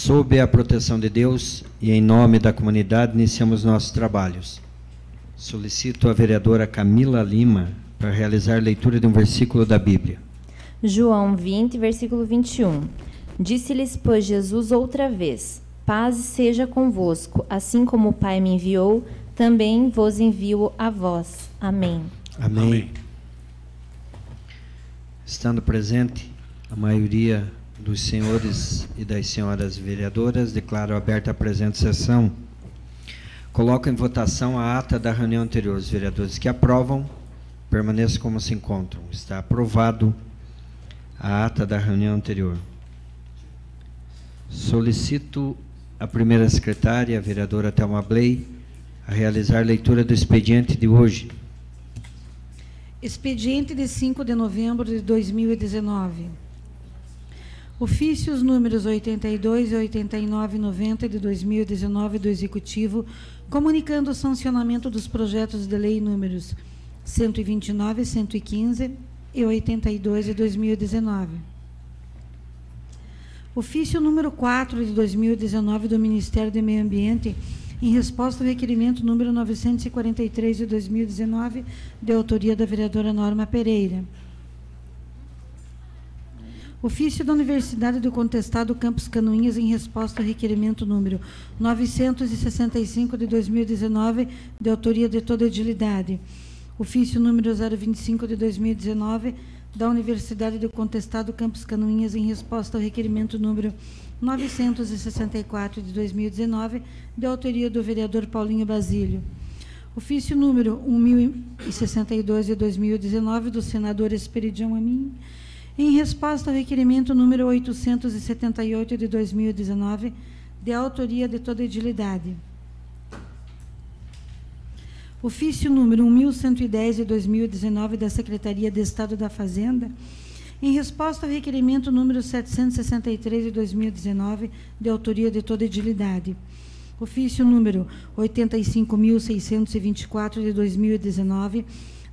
Sob a proteção de Deus e em nome da comunidade, iniciamos nossos trabalhos. Solicito a vereadora Camila Lima para realizar leitura de um versículo da Bíblia. João 20, versículo 21. Disse-lhes, pois, Jesus outra vez: paz seja convosco, assim como o Pai me enviou, também vos envio a vós. Amém. Amém. Amém. Estando presente a maioria dos senhores e das senhoras vereadoras, declaro aberta a presente sessão. Coloco em votação a ata da reunião anterior. Os vereadores que aprovam, permaneçam como se encontram. Está aprovado a ata da reunião anterior. Solicito a primeira secretária, a vereadora Thelma Bley, a realizar leitura do expediente de hoje. Expediente de 5 de novembro de 2019. Ofícios números 82 e 89 e 90 de 2019 do Executivo, comunicando o sancionamento dos projetos de lei números 129, 115 e 82 de 2019. Ofício número 4 de 2019 do Ministério do Meio Ambiente, em resposta ao requerimento número 943 de 2019, de autoria da vereadora Norma Pereira. Ofício da Universidade do Contestado Campus Canoinhas, em resposta ao requerimento número 965 de 2019, de autoria de toda a edilidade. Ofício número 025 de 2019, da Universidade do Contestado Campus Canoinhas, em resposta ao requerimento número 964 de 2019, de autoria do vereador Paulinho Basílio. Ofício número 1062 de 2019, do senador Esperidião Amin, em resposta ao requerimento número 878 de 2019, de autoria de toda a edilidade. Ofício número 1110 de 2019, da Secretaria de Estado da Fazenda, em resposta ao requerimento número 763 de 2019, de autoria de toda a edilidade. Ofício número 85.624 de 2019,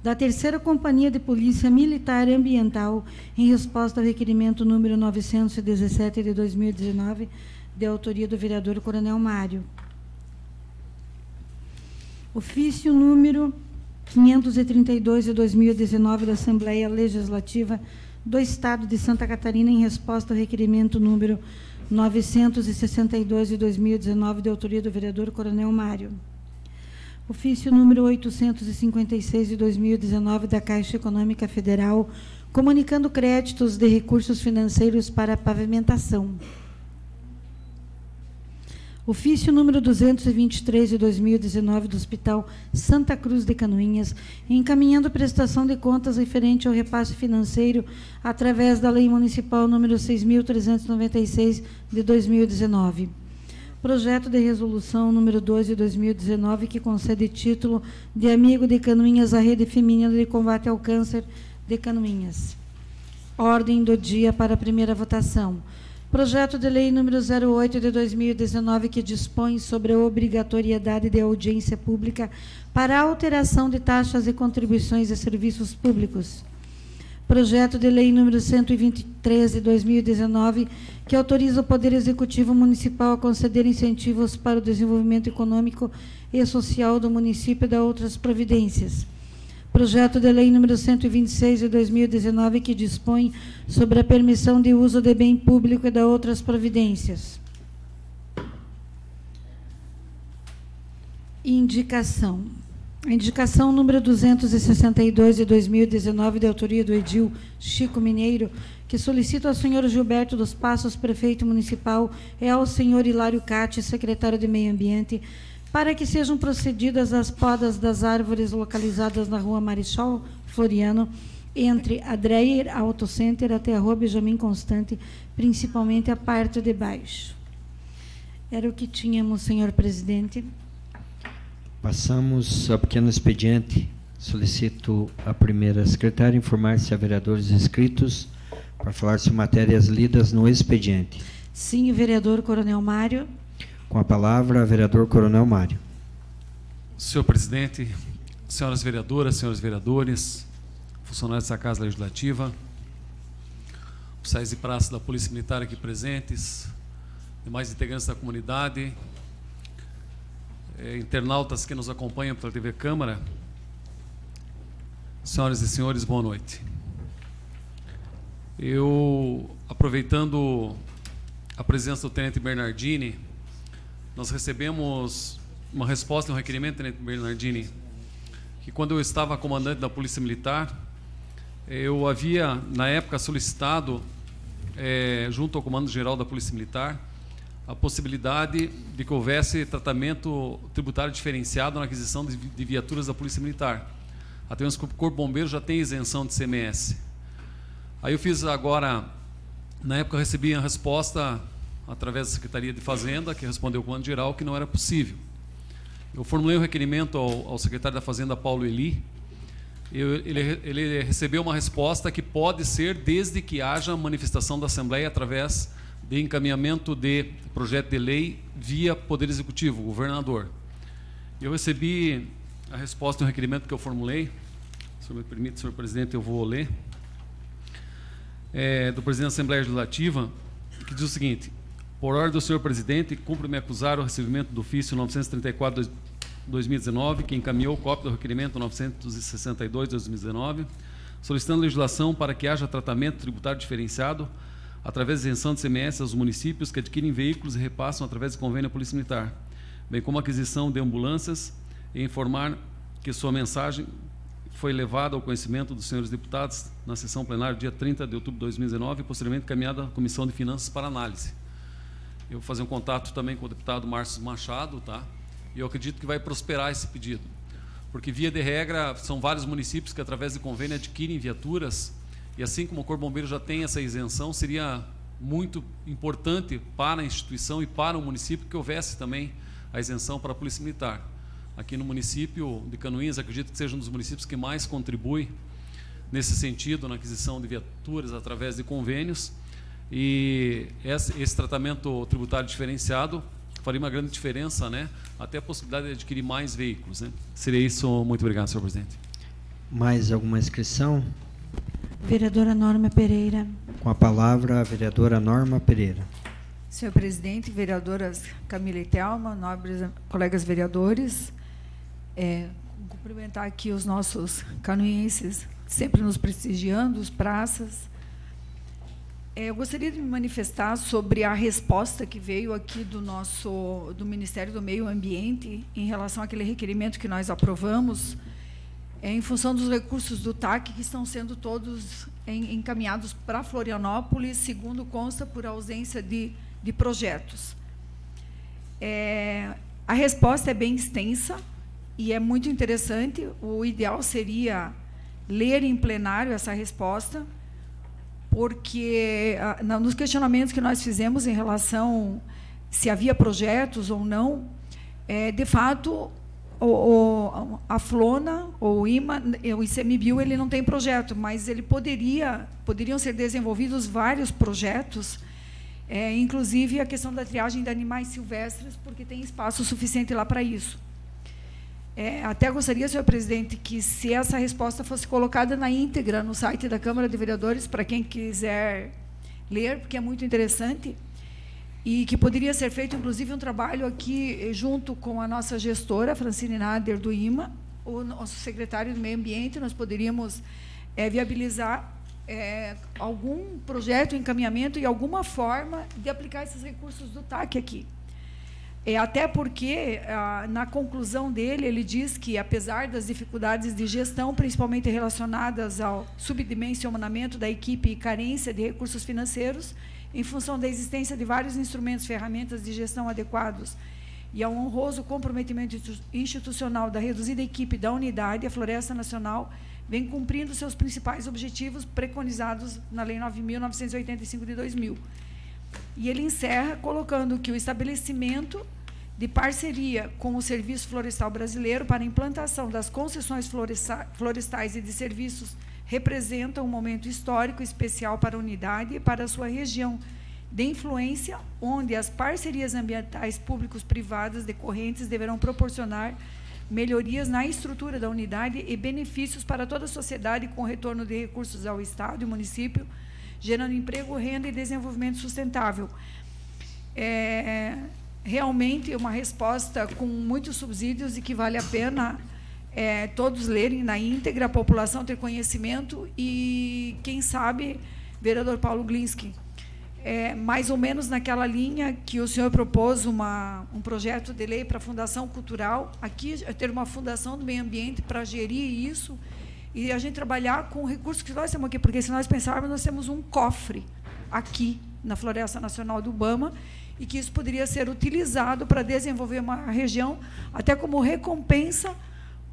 da Terceira Companhia de Polícia Militar Ambiental, em resposta ao requerimento número 917 de 2019, de autoria do vereador Coronel Mário. Ofício número 532 de 2019 da Assembleia Legislativa do Estado de Santa Catarina, em resposta ao requerimento número 962 de 2019, de autoria do vereador Coronel Mário. Ofício número 856 de 2019 da Caixa Econômica Federal, comunicando créditos de recursos financeiros para a pavimentação. Ofício número 223 de 2019 do Hospital Santa Cruz de Canoinhas, encaminhando prestação de contas referente ao repasse financeiro através da Lei Municipal número 6.396 de 2019. Projeto de resolução número 2 de 2019, que concede título de amigo de Canoinhas à Rede Feminina de Combate ao Câncer de Canoinhas. Ordem do dia para a primeira votação. Projeto de lei número 08 de 2019, que dispõe sobre a obrigatoriedade de audiência pública para a alteração de taxas e contribuições de serviços públicos. Projeto de lei número 123 de 2019, que autoriza o Poder Executivo Municipal a conceder incentivos para o desenvolvimento econômico e social do município e de outras providências. Projeto de lei número 126 de 2019, que dispõe sobre a permissão de uso de bem público e de outras providências. Indicação. A indicação número 262 de 2019, de autoria do edil Chico Mineiro, que solicita ao senhor Gilberto dos Passos, prefeito municipal, e ao senhor Hilário Cate, secretário de Meio Ambiente, para que sejam procedidas as podas das árvores localizadas na rua Marechal Floriano, entre a Dreyer Auto Center até a rua Benjamin Constante, principalmente a parte de baixo. Era o que tínhamos, senhor presidente. Passamos ao pequeno expediente. Solicito a primeira secretária informar se há vereadores inscritos para falar sobre matérias lidas no expediente. Sim, o vereador Coronel Mário. Com a palavra, vereador Coronel Mário. Senhor presidente, senhoras vereadoras, senhores vereadores, funcionários dessa Casa Legislativa, oficiais e praças da Polícia Militar aqui presentes, demais integrantes da comunidade, internautas que nos acompanham pela TV Câmara, senhoras e senhores, boa noite. Eu, aproveitando a presença do Tenente Bernardini, nós recebemos uma resposta e um requerimento, Tenente Bernardini, que quando eu estava comandante da Polícia Militar, eu havia, na época, solicitado, junto ao Comando-Geral da Polícia Militar, a possibilidade de que houvesse tratamento tributário diferenciado na aquisição de viaturas da Polícia Militar. Até mesmo que o Corpo Bombeiro já tem isenção de CMS. Aí eu fiz agora, na época eu recebi a resposta através da Secretaria de Fazenda, que respondeu ao Comando-Geral que não era possível. Eu formulei um requerimento ao secretário da Fazenda, Paulo Eli. Ele recebeu uma resposta que pode ser desde que haja manifestação da Assembleia através de encaminhamento de projeto de lei via Poder Executivo, governador. Eu recebi a resposta do requerimento que eu formulei. Se o senhor me permite, senhor presidente, eu vou ler. Do presidente da Assembleia Legislativa, que diz o seguinte: por ordem do senhor presidente, cumpre-me acusar o recebimento do ofício 934/2019, que encaminhou cópia do requerimento 962/2019, solicitando legislação para que haja tratamento tributário diferenciado através de isenção de CMS aos municípios que adquirem veículos e repassam através de convênio à Polícia Militar, bem como a aquisição de ambulâncias, e informar que sua mensagem foi levada ao conhecimento dos senhores deputados na sessão plenária dia 30 de outubro de 2019 e posteriormente encaminhada à Comissão de Finanças para análise. Eu vou fazer um contato também com o deputado Márcio Machado, tá? E eu acredito que vai prosperar esse pedido, porque via de regra são vários municípios que através de convênio adquirem viaturas, e assim como o Corpo Bombeiro já tem essa isenção, seria muito importante para a instituição e para o município que houvesse também a isenção para a Polícia Militar. Aqui no município de Canoinhas, acredito que seja um dos municípios que mais contribui nesse sentido, na aquisição de viaturas através de convênios, e esse tratamento tributário diferenciado faria uma grande diferença, né? Até a possibilidade de adquirir mais veículos, né? Seria isso. Muito obrigado, senhor presidente. Mais alguma inscrição? Vereadora Norma Pereira. Com a palavra, a vereadora Norma Pereira. Senhor presidente, vereadoras Camila e Thelma, nobres colegas vereadores, cumprimentar aqui os nossos canoenses, sempre nos prestigiando, os praças. Eu gostaria de me manifestar sobre a resposta que veio aqui do Ministério do Meio Ambiente em relação àquele requerimento que nós aprovamos, em função dos recursos do TAC, que estão sendo todos encaminhados para Florianópolis, segundo consta, por ausência de projetos. A resposta é bem extensa e é muito interessante. O ideal seria ler em plenário essa resposta, porque nos questionamentos que nós fizemos em relação se havia projetos ou não, de fato, a Flona, ou o ICMBio, ele não tem projeto, mas ele poderiam ser desenvolvidos vários projetos, inclusive a questão da triagem de animais silvestres, porque tem espaço suficiente lá para isso. Até gostaria, senhor presidente, que se essa resposta fosse colocada na íntegra no site da Câmara de Vereadores, para quem quiser ler, porque é muito interessante, e que poderia ser feito, inclusive, um trabalho aqui junto com a nossa gestora, Francine Nader, do IMA, o nosso secretário do Meio Ambiente. Nós poderíamos viabilizar algum projeto, encaminhamento e alguma forma de aplicar esses recursos do TAC aqui. Até porque, na conclusão dele, ele diz que, apesar das dificuldades de gestão, principalmente relacionadas ao subdimensionamento da equipe e carência de recursos financeiros, em função da existência de vários instrumentos, ferramentas de gestão adequados e ao honroso comprometimento institucional da reduzida equipe da unidade, a Floresta Nacional vem cumprindo seus principais objetivos preconizados na Lei 9.985 de 2000. E ele encerra colocando que o estabelecimento de parceria com o Serviço Florestal Brasileiro para a implantação das concessões florestais e de serviços representa um momento histórico especial para a unidade e para a sua região de influência, onde as parcerias ambientais públicos-privadas decorrentes deverão proporcionar melhorias na estrutura da unidade e benefícios para toda a sociedade, com retorno de recursos ao Estado e município, gerando emprego, renda e desenvolvimento sustentável. realmente uma resposta com muitos subsídios e que vale a pena todos lerem na íntegra, a população ter conhecimento e, quem sabe, vereador Paulo Glinski, mais ou menos naquela linha que o senhor propôs um projeto de lei para a Fundação Cultural, aqui ter uma fundação do meio ambiente para gerir isso e a gente trabalhar com o recurso que nós temos aqui, porque se nós pensarmos, nós temos um cofre aqui na Floresta Nacional do Ubama e que isso poderia ser utilizado para desenvolver uma região, até como recompensa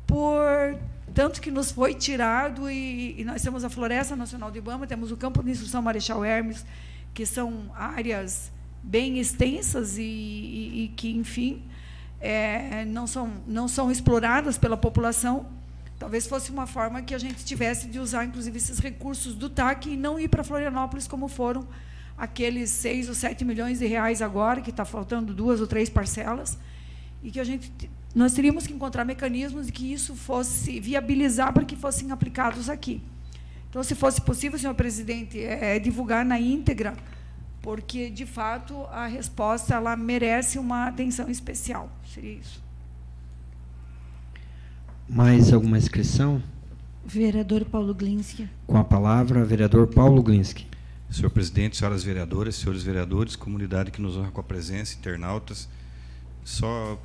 por tanto que nos foi tirado, e nós temos a Floresta Nacional do Ibama, temos o Campo de Instrução Marechal Hermes, que são áreas bem extensas e que, enfim, não são exploradas pela população. Talvez fosse uma forma que a gente tivesse de usar, inclusive, esses recursos do TAC e não ir para Florianópolis, como foram aqueles 6 ou 7 milhões de reais agora, que está faltando 2 ou 3 parcelas, e que nós teríamos que encontrar mecanismos de que isso fosse viabilizar para que fossem aplicados aqui. Então, se fosse possível, senhor presidente, divulgar na íntegra, porque, de fato, a resposta ela merece uma atenção especial. Seria isso. Mais alguma inscrição? Vereador Paulo Glinski. Com a palavra, vereador Paulo Glinski. Senhor presidente, senhoras vereadoras, senhores vereadores, comunidade que nos honra com a presença, internautas, só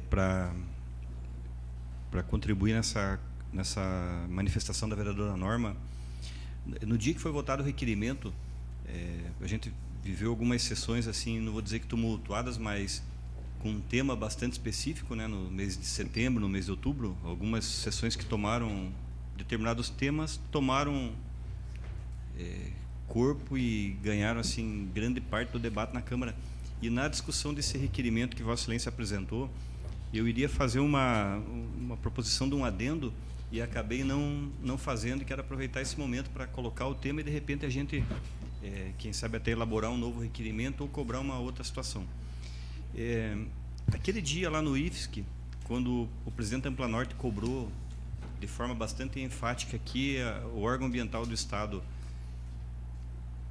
para contribuir nessa manifestação da vereadora Norma, no dia que foi votado o requerimento, a gente viveu algumas sessões, assim, não vou dizer que tumultuadas, mas com um tema bastante específico, né, no mês de setembro, no mês de outubro, algumas sessões que tomaram, determinados temas, tomaram corpo e ganharam, assim, grande parte do debate na Câmara. E na discussão desse requerimento que Vossa Excelência apresentou, eu iria fazer uma proposição de um adendo e acabei não fazendo, e quero aproveitar esse momento para colocar o tema e, de repente, a gente, quem sabe, até elaborar um novo requerimento ou cobrar uma outra situação. Aquele dia lá no IFSC, quando o presidente da Ampla Norte cobrou de forma bastante enfática que o órgão ambiental do Estado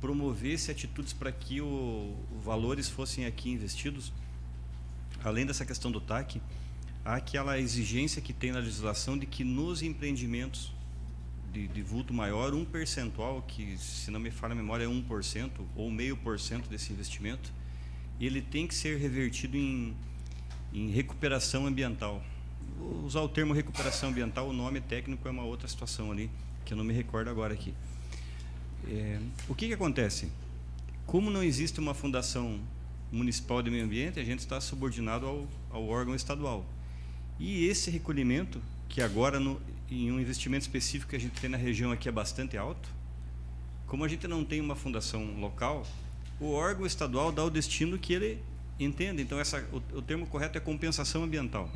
promovesse atitudes para que os valores fossem aqui investidos, além dessa questão do TAC, há aquela exigência que tem na legislação de que nos empreendimentos de vulto maior, um percentual, que, se não me falha a memória, é 1% ou 0,5% desse investimento, ele tem que ser revertido em recuperação ambiental. Vou usar o termo recuperação ambiental, o nome técnico é uma outra situação ali, que eu não me recordo agora aqui. O que acontece? Como não existe uma fundação municipal de meio ambiente, a gente está subordinado ao órgão estadual. E esse recolhimento, que agora, em um investimento específico que a gente tem na região aqui, é bastante alto, como a gente não tem uma fundação local, o órgão estadual dá o destino que ele entende. Então, o termo correto é compensação ambiental.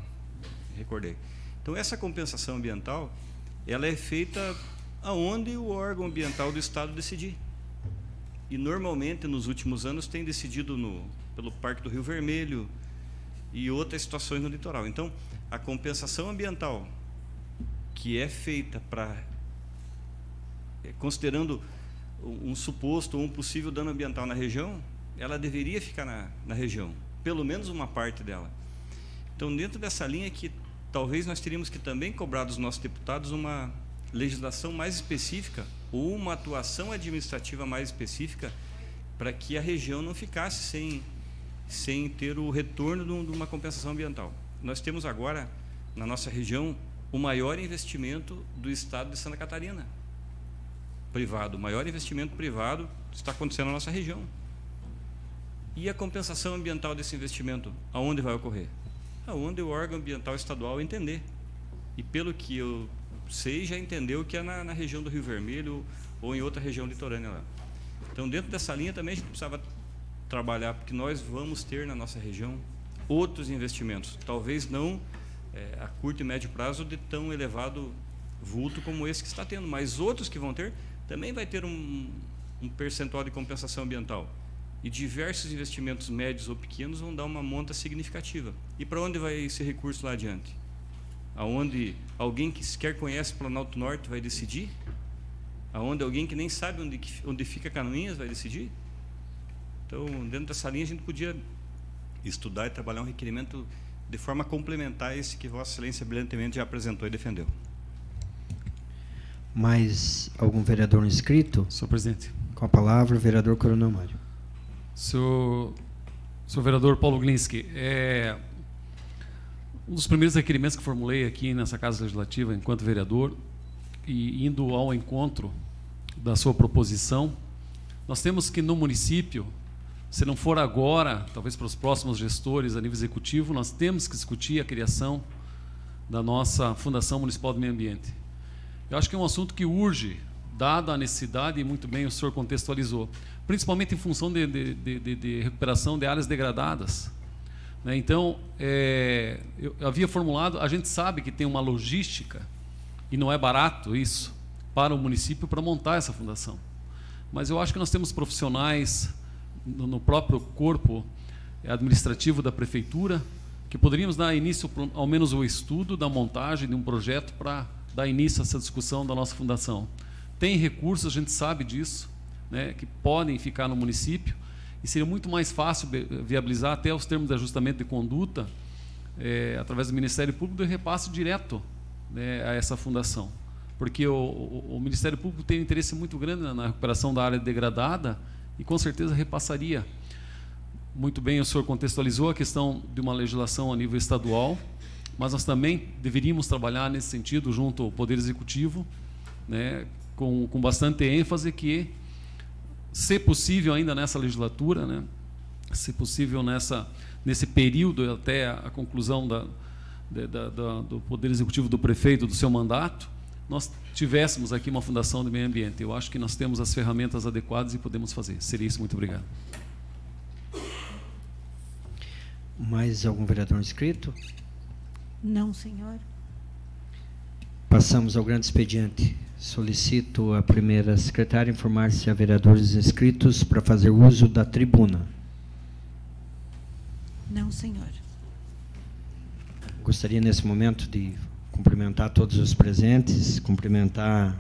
Recordei. Então, essa compensação ambiental, ela é feita aonde o órgão ambiental do Estado decidir. E, normalmente, nos últimos anos, tem decidido pelo Parque do Rio Vermelho e outras situações no litoral. Então, a compensação ambiental, que é feita considerando um suposto ou um possível dano ambiental na região, ela deveria ficar na região, pelo menos uma parte dela. Então, dentro dessa linha que talvez nós teríamos que também cobrar dos nossos deputados uma legislação mais específica ou uma atuação administrativa mais específica para que a região não ficasse sem ter o retorno de uma compensação ambiental. Nós temos agora, na nossa região, o maior investimento do estado de Santa Catarina, privado. O maior investimento privado está acontecendo na nossa região. E a compensação ambiental desse investimento, aonde vai ocorrer? Aonde o órgão ambiental estadual entender. E pelo que eu sei, já entendeu que é na região do Rio Vermelho ou em outra região litorânea lá. Então, dentro dessa linha também a gente precisava trabalhar, porque nós vamos ter na nossa região outros investimentos, talvez não a curto e médio prazo de tão elevado vulto como esse que está tendo, mas outros que vão ter, também vai ter um percentual de compensação ambiental. E diversos investimentos médios ou pequenos vão dar uma monta significativa. E para onde vai esse recurso lá adiante? Aonde alguém que sequer conhece Planalto Norte vai decidir? Aonde alguém que nem sabe onde fica Canoinhas vai decidir? Então, dentro dessa linha, a gente podia estudar e trabalhar um requerimento de forma complementar a esse que Vossa Excelência brilhantemente já apresentou e defendeu. Mais algum vereador inscrito? Senhor presidente. Com a palavra, o vereador Coronel Mário. Senhor vereador Paulo Glinski, um dos primeiros requerimentos que formulei aqui nessa Casa Legislativa, enquanto vereador, e indo ao encontro da sua proposição, nós temos que no município, se não for agora, talvez para os próximos gestores a nível executivo, nós temos que discutir a criação da nossa Fundação Municipal do Meio Ambiente. Eu acho que é um assunto que urge, dada a necessidade, e muito bem o senhor contextualizou, principalmente em função de recuperação de áreas degradadas. Né? Então, eu havia formulado, a gente sabe que tem uma logística, e não é barato isso, para o município para montar essa fundação. Mas eu acho que nós temos profissionais no próprio corpo administrativo da prefeitura que poderíamos dar início, ao menos, o estudo da montagem de um projeto para dar início a essa discussão da nossa fundação. Tem recursos, a gente sabe disso, né, que podem ficar no município, e seria muito mais fácil viabilizar até os termos de ajustamento de conduta, através do Ministério Público, de repasse direto, né, a essa fundação. Porque o Ministério Público tem um interesse muito grande na recuperação da área degradada e, com certeza, repassaria. Muito bem, o senhor contextualizou a questão de uma legislação a nível estadual, mas nós também deveríamos trabalhar nesse sentido junto ao Poder Executivo, né, com bastante ênfase, que, se possível ainda nessa legislatura, né, se possível nesse período até a conclusão do Poder Executivo do prefeito, do seu mandato, nós tivéssemos aqui uma fundação de meio ambiente. Eu acho que nós temos as ferramentas adequadas e podemos fazer. Seria isso, muito obrigado. Mais algum vereador inscrito? Não, senhor. Passamos ao grande expediente. Solicito a primeira secretária informar se há vereadores inscritos para fazer uso da tribuna. Não, senhor. Gostaria, nesse momento, de cumprimentar todos os presentes, cumprimentar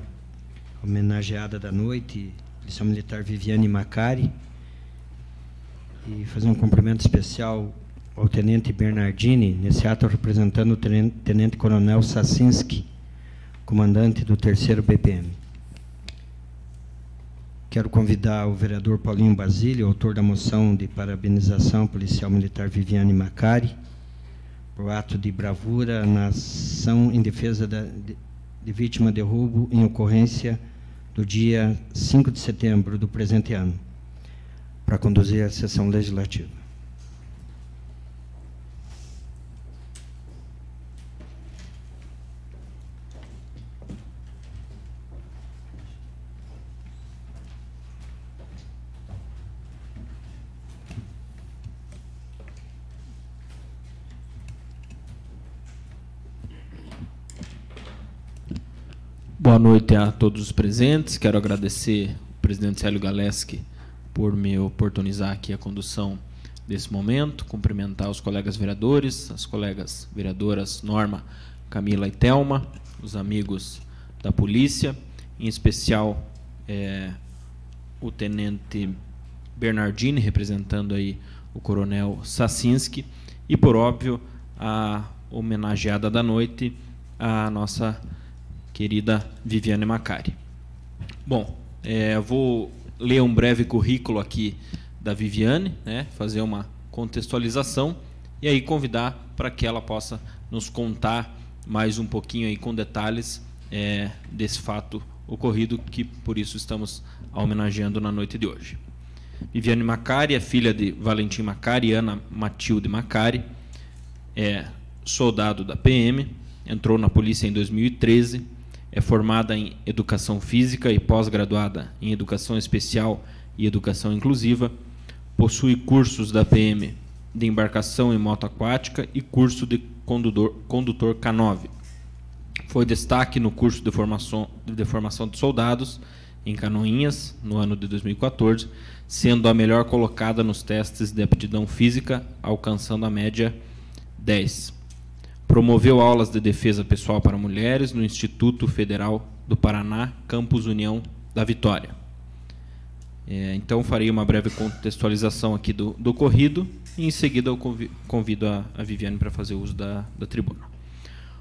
a homenageada da noite, Policial Militar Viviane Macari, e fazer um cumprimento especial ao Tenente Bernardini, nesse ato representando o Tenente Coronel Sacinski, comandante do 3º BPM. Quero convidar o vereador Paulinho Basílio, autor da moção de parabenização Policial Militar Viviane Macari, por ato de bravura na ação em defesa de vítima de roubo em ocorrência do dia 5 de setembro do presente ano, para conduzir a sessão legislativa. Boa noite a todos os presentes. Quero agradecer ao presidente Célio Galeski por me oportunizar aqui a condução desse momento, cumprimentar os colegas vereadores, as colegas vereadoras Norma, Camila e Thelma, os amigos da polícia, em especial o tenente Bernardini, representando aí o coronel Sacinski, e, por óbvio, a homenageada da noite, a nossa querida Viviane Macari. Bom, vou ler um breve currículo aqui da Viviane, né, fazer uma contextualização e aí convidar para que ela possa nos contar mais um pouquinho aí com detalhes desse fato ocorrido, que por isso estamos a homenageando na noite de hoje. Viviane Macari é filha de Valentim Macari e Ana Matilde Macari, é soldado da PM, entrou na polícia em 2013, é formada em Educação Física e pós-graduada em Educação Especial e Educação Inclusiva, possui cursos da PM de embarcação em moto aquática e curso de condutor K9. Foi destaque no curso de formação de soldados em Canoinhas, no ano de 2014, sendo a melhor colocada nos testes de aptidão física, alcançando a média 10. Promoveu aulas de defesa pessoal para mulheres no Instituto Federal do Paraná, Campus União da Vitória. Então, farei uma breve contextualização aqui do ocorrido e, em seguida, eu convido a Viviane para fazer uso da tribuna.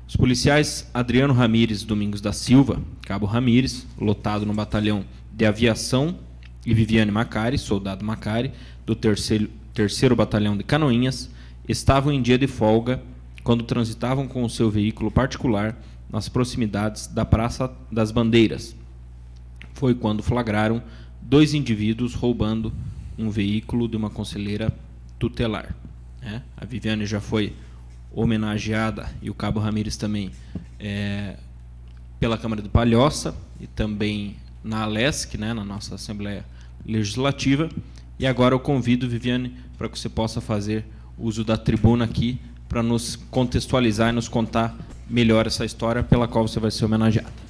Os policiais Adriano Ramires Domingos da Silva, Cabo Ramires, lotado no batalhão de aviação, e Viviane Macari, soldado Macari, do terceiro batalhão de Canoinhas, estavam em dia de folga quando transitavam com o seu veículo particular nas proximidades da Praça das Bandeiras. Foi quando flagraram 2 indivíduos roubando um veículo de uma conselheira tutelar. A Viviane já foi homenageada, e o Cabo Ramires também, pela Câmara de Palhoça e também na ALESC, na nossa Assembleia Legislativa. E agora eu convido, Viviane, para que você possa fazer uso da tribuna aqui para nos contextualizar e nos contar melhor essa história pela qual você vai ser homenageada.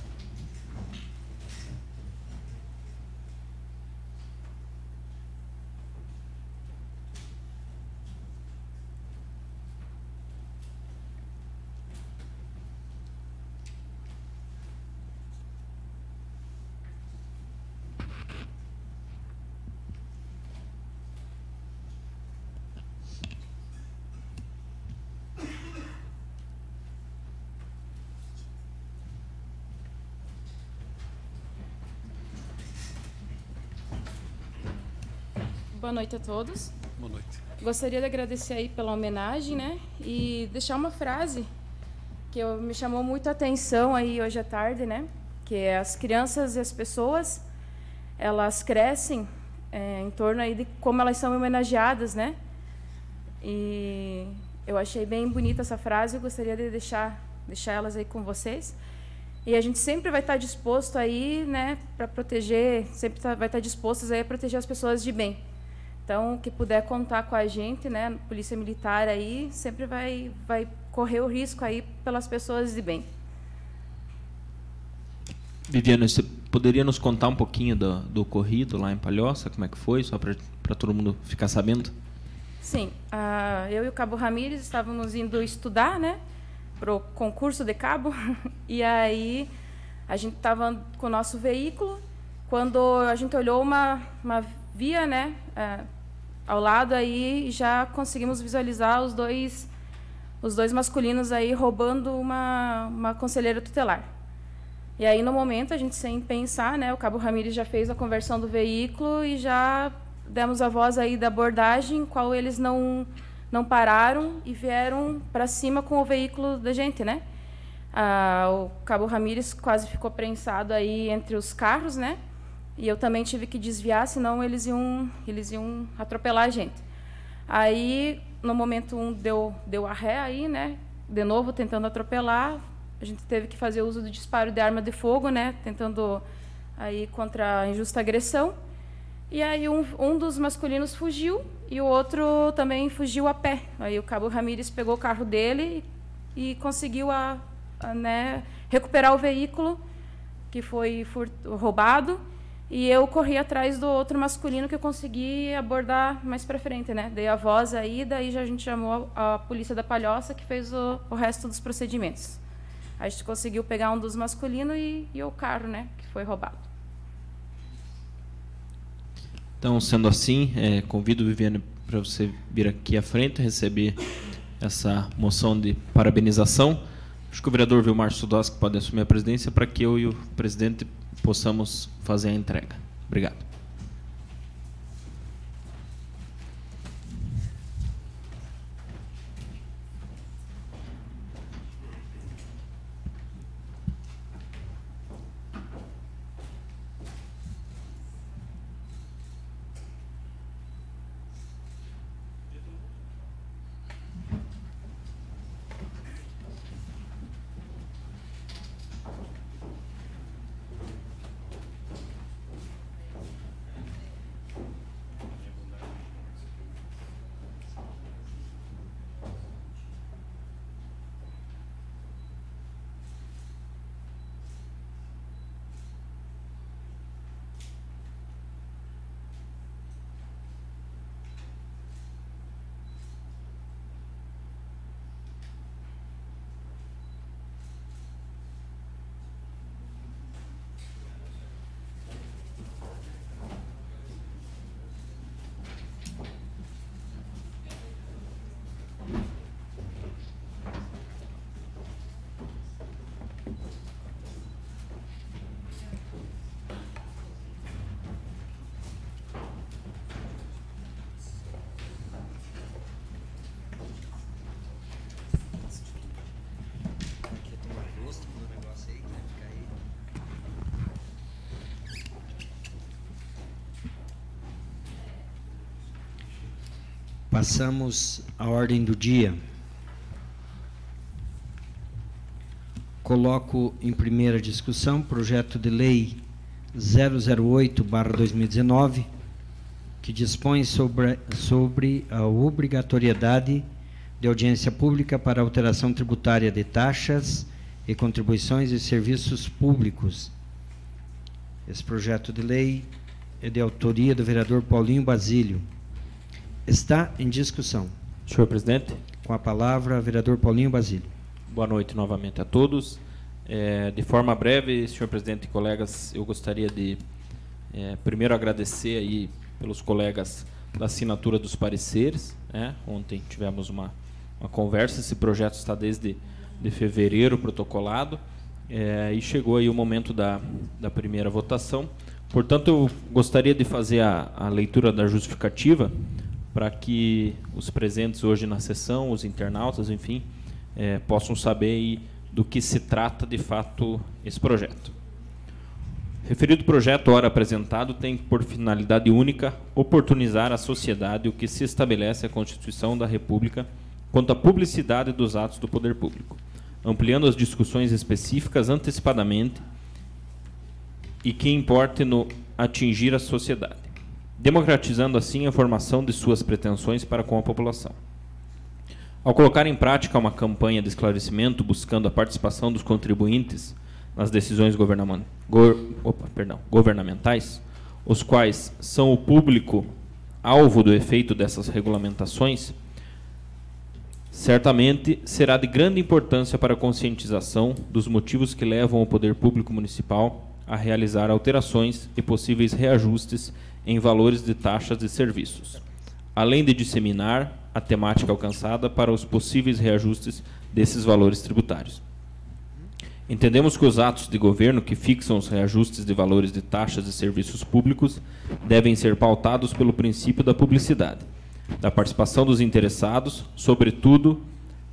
Boa noite a todos. Boa noite. Gostaria de agradecer aí pela homenagem, e deixar uma frase que me chamou muito a atenção aí hoje à tarde, que é: as crianças e as pessoas, elas crescem em torno aí de como elas são homenageadas, E eu achei bem bonita essa frase, eu gostaria de deixar elas aí com vocês. E a gente sempre vai estar disposto aí, para proteger, sempre vai estar dispostos aí a proteger as pessoas de bem. Então, que puder contar com a gente, Polícia Militar aí, sempre vai correr o risco aí pelas pessoas de bem. Viviane, você poderia nos contar um pouquinho do ocorrido lá em Palhoça? Como é que foi, só para todo mundo ficar sabendo? Sim, eu e o Cabo Ramires estávamos indo estudar, para o concurso de cabo, e aí a gente estava com o nosso veículo, quando a gente olhou uma via, ao lado, aí já conseguimos visualizar os dois masculinos aí roubando uma conselheira tutelar. E aí, no momento, a gente, sem pensar, o Cabo Ramires já fez a conversão do veículo e já demos a voz aí da abordagem, qual eles não pararam e vieram para cima com o veículo da gente, O Cabo Ramires quase ficou prensado aí entre os carros, E eu também tive que desviar, senão eles iam atropelar a gente. Aí, no momento deu a ré aí, De novo tentando atropelar, a gente teve que fazer uso do disparo de arma de fogo, Tentando aí contra a injusta agressão. E aí um dos masculinos fugiu e o outro também fugiu a pé. Aí o Cabo Ramires pegou o carro dele e conseguiu recuperar o veículo que foi roubado. E eu corri atrás do outro masculino que eu consegui abordar mais para frente, Dei a voz aí, daí a gente chamou a polícia da Palhoça, que fez o resto dos procedimentos. A gente conseguiu pegar um dos masculinos e o carro, que foi roubado. Então, sendo assim, convido, Viviane, para você vir aqui à frente, receber essa moção de parabenização. Acho que o vereador Vilmar Sudoski pode assumir a presidência para que eu e o presidente possamos fazer a entrega. Obrigado. Passamos à ordem do dia. Coloco em primeira discussão projeto de lei 008/2019, que dispõe sobre a obrigatoriedade de audiência pública para alteração tributária de taxas e contribuições e serviços públicos. Esse projeto de lei é de autoria do vereador Paulinho Basílio. Está em discussão. Senhor presidente. Com a palavra, vereador Paulinho Basílio. Boa noite novamente a todos. De forma breve, senhor presidente e colegas, eu gostaria de primeiro agradecer aí pelos colegas da assinatura dos pareceres. Ontem tivemos uma conversa, esse projeto está desde fevereiro protocolado, e chegou aí o momento da primeira votação. Portanto, eu gostaria de fazer a leitura da justificativa para que os presentes hoje na sessão, os internautas, enfim, possam saber aí do que se trata de fato esse projeto. Referido projeto, ora apresentado, tem por finalidade única oportunizar à sociedade o que se estabelece a Constituição da República quanto à publicidade dos atos do poder público, ampliando as discussões específicas antecipadamente e que importe no atingir a sociedade, democratizando assim a formação de suas pretensões para com a população. Ao colocar em prática uma campanha de esclarecimento buscando a participação dos contribuintes nas decisões governamentais, os quais são o público alvo do efeito dessas regulamentações, certamente será de grande importância para a conscientização dos motivos que levam o poder público municipal a realizar alterações e possíveis reajustes em valores de taxas e serviços, além de disseminar a temática alcançada para os possíveis reajustes desses valores tributários. Entendemos que os atos de governo que fixam os reajustes de valores de taxas e serviços públicos devem ser pautados pelo princípio da publicidade, da participação dos interessados, sobretudo,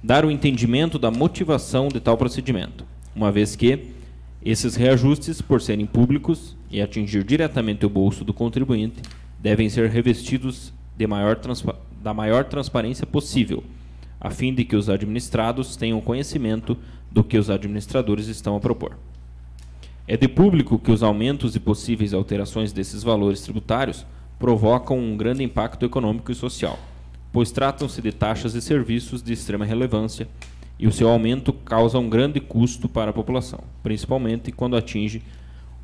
dar o entendimento da motivação de tal procedimento, uma vez que esses reajustes, por serem públicos e atingir diretamente o bolso do contribuinte, devem ser revestidos da maior transparência possível, a fim de que os administrados tenham conhecimento do que os administradores estão a propor. É de público que os aumentos e possíveis alterações desses valores tributários provocam um grande impacto econômico e social, pois tratam-se de taxas e serviços de extrema relevância e o seu aumento causa um grande custo para a população, principalmente quando atinge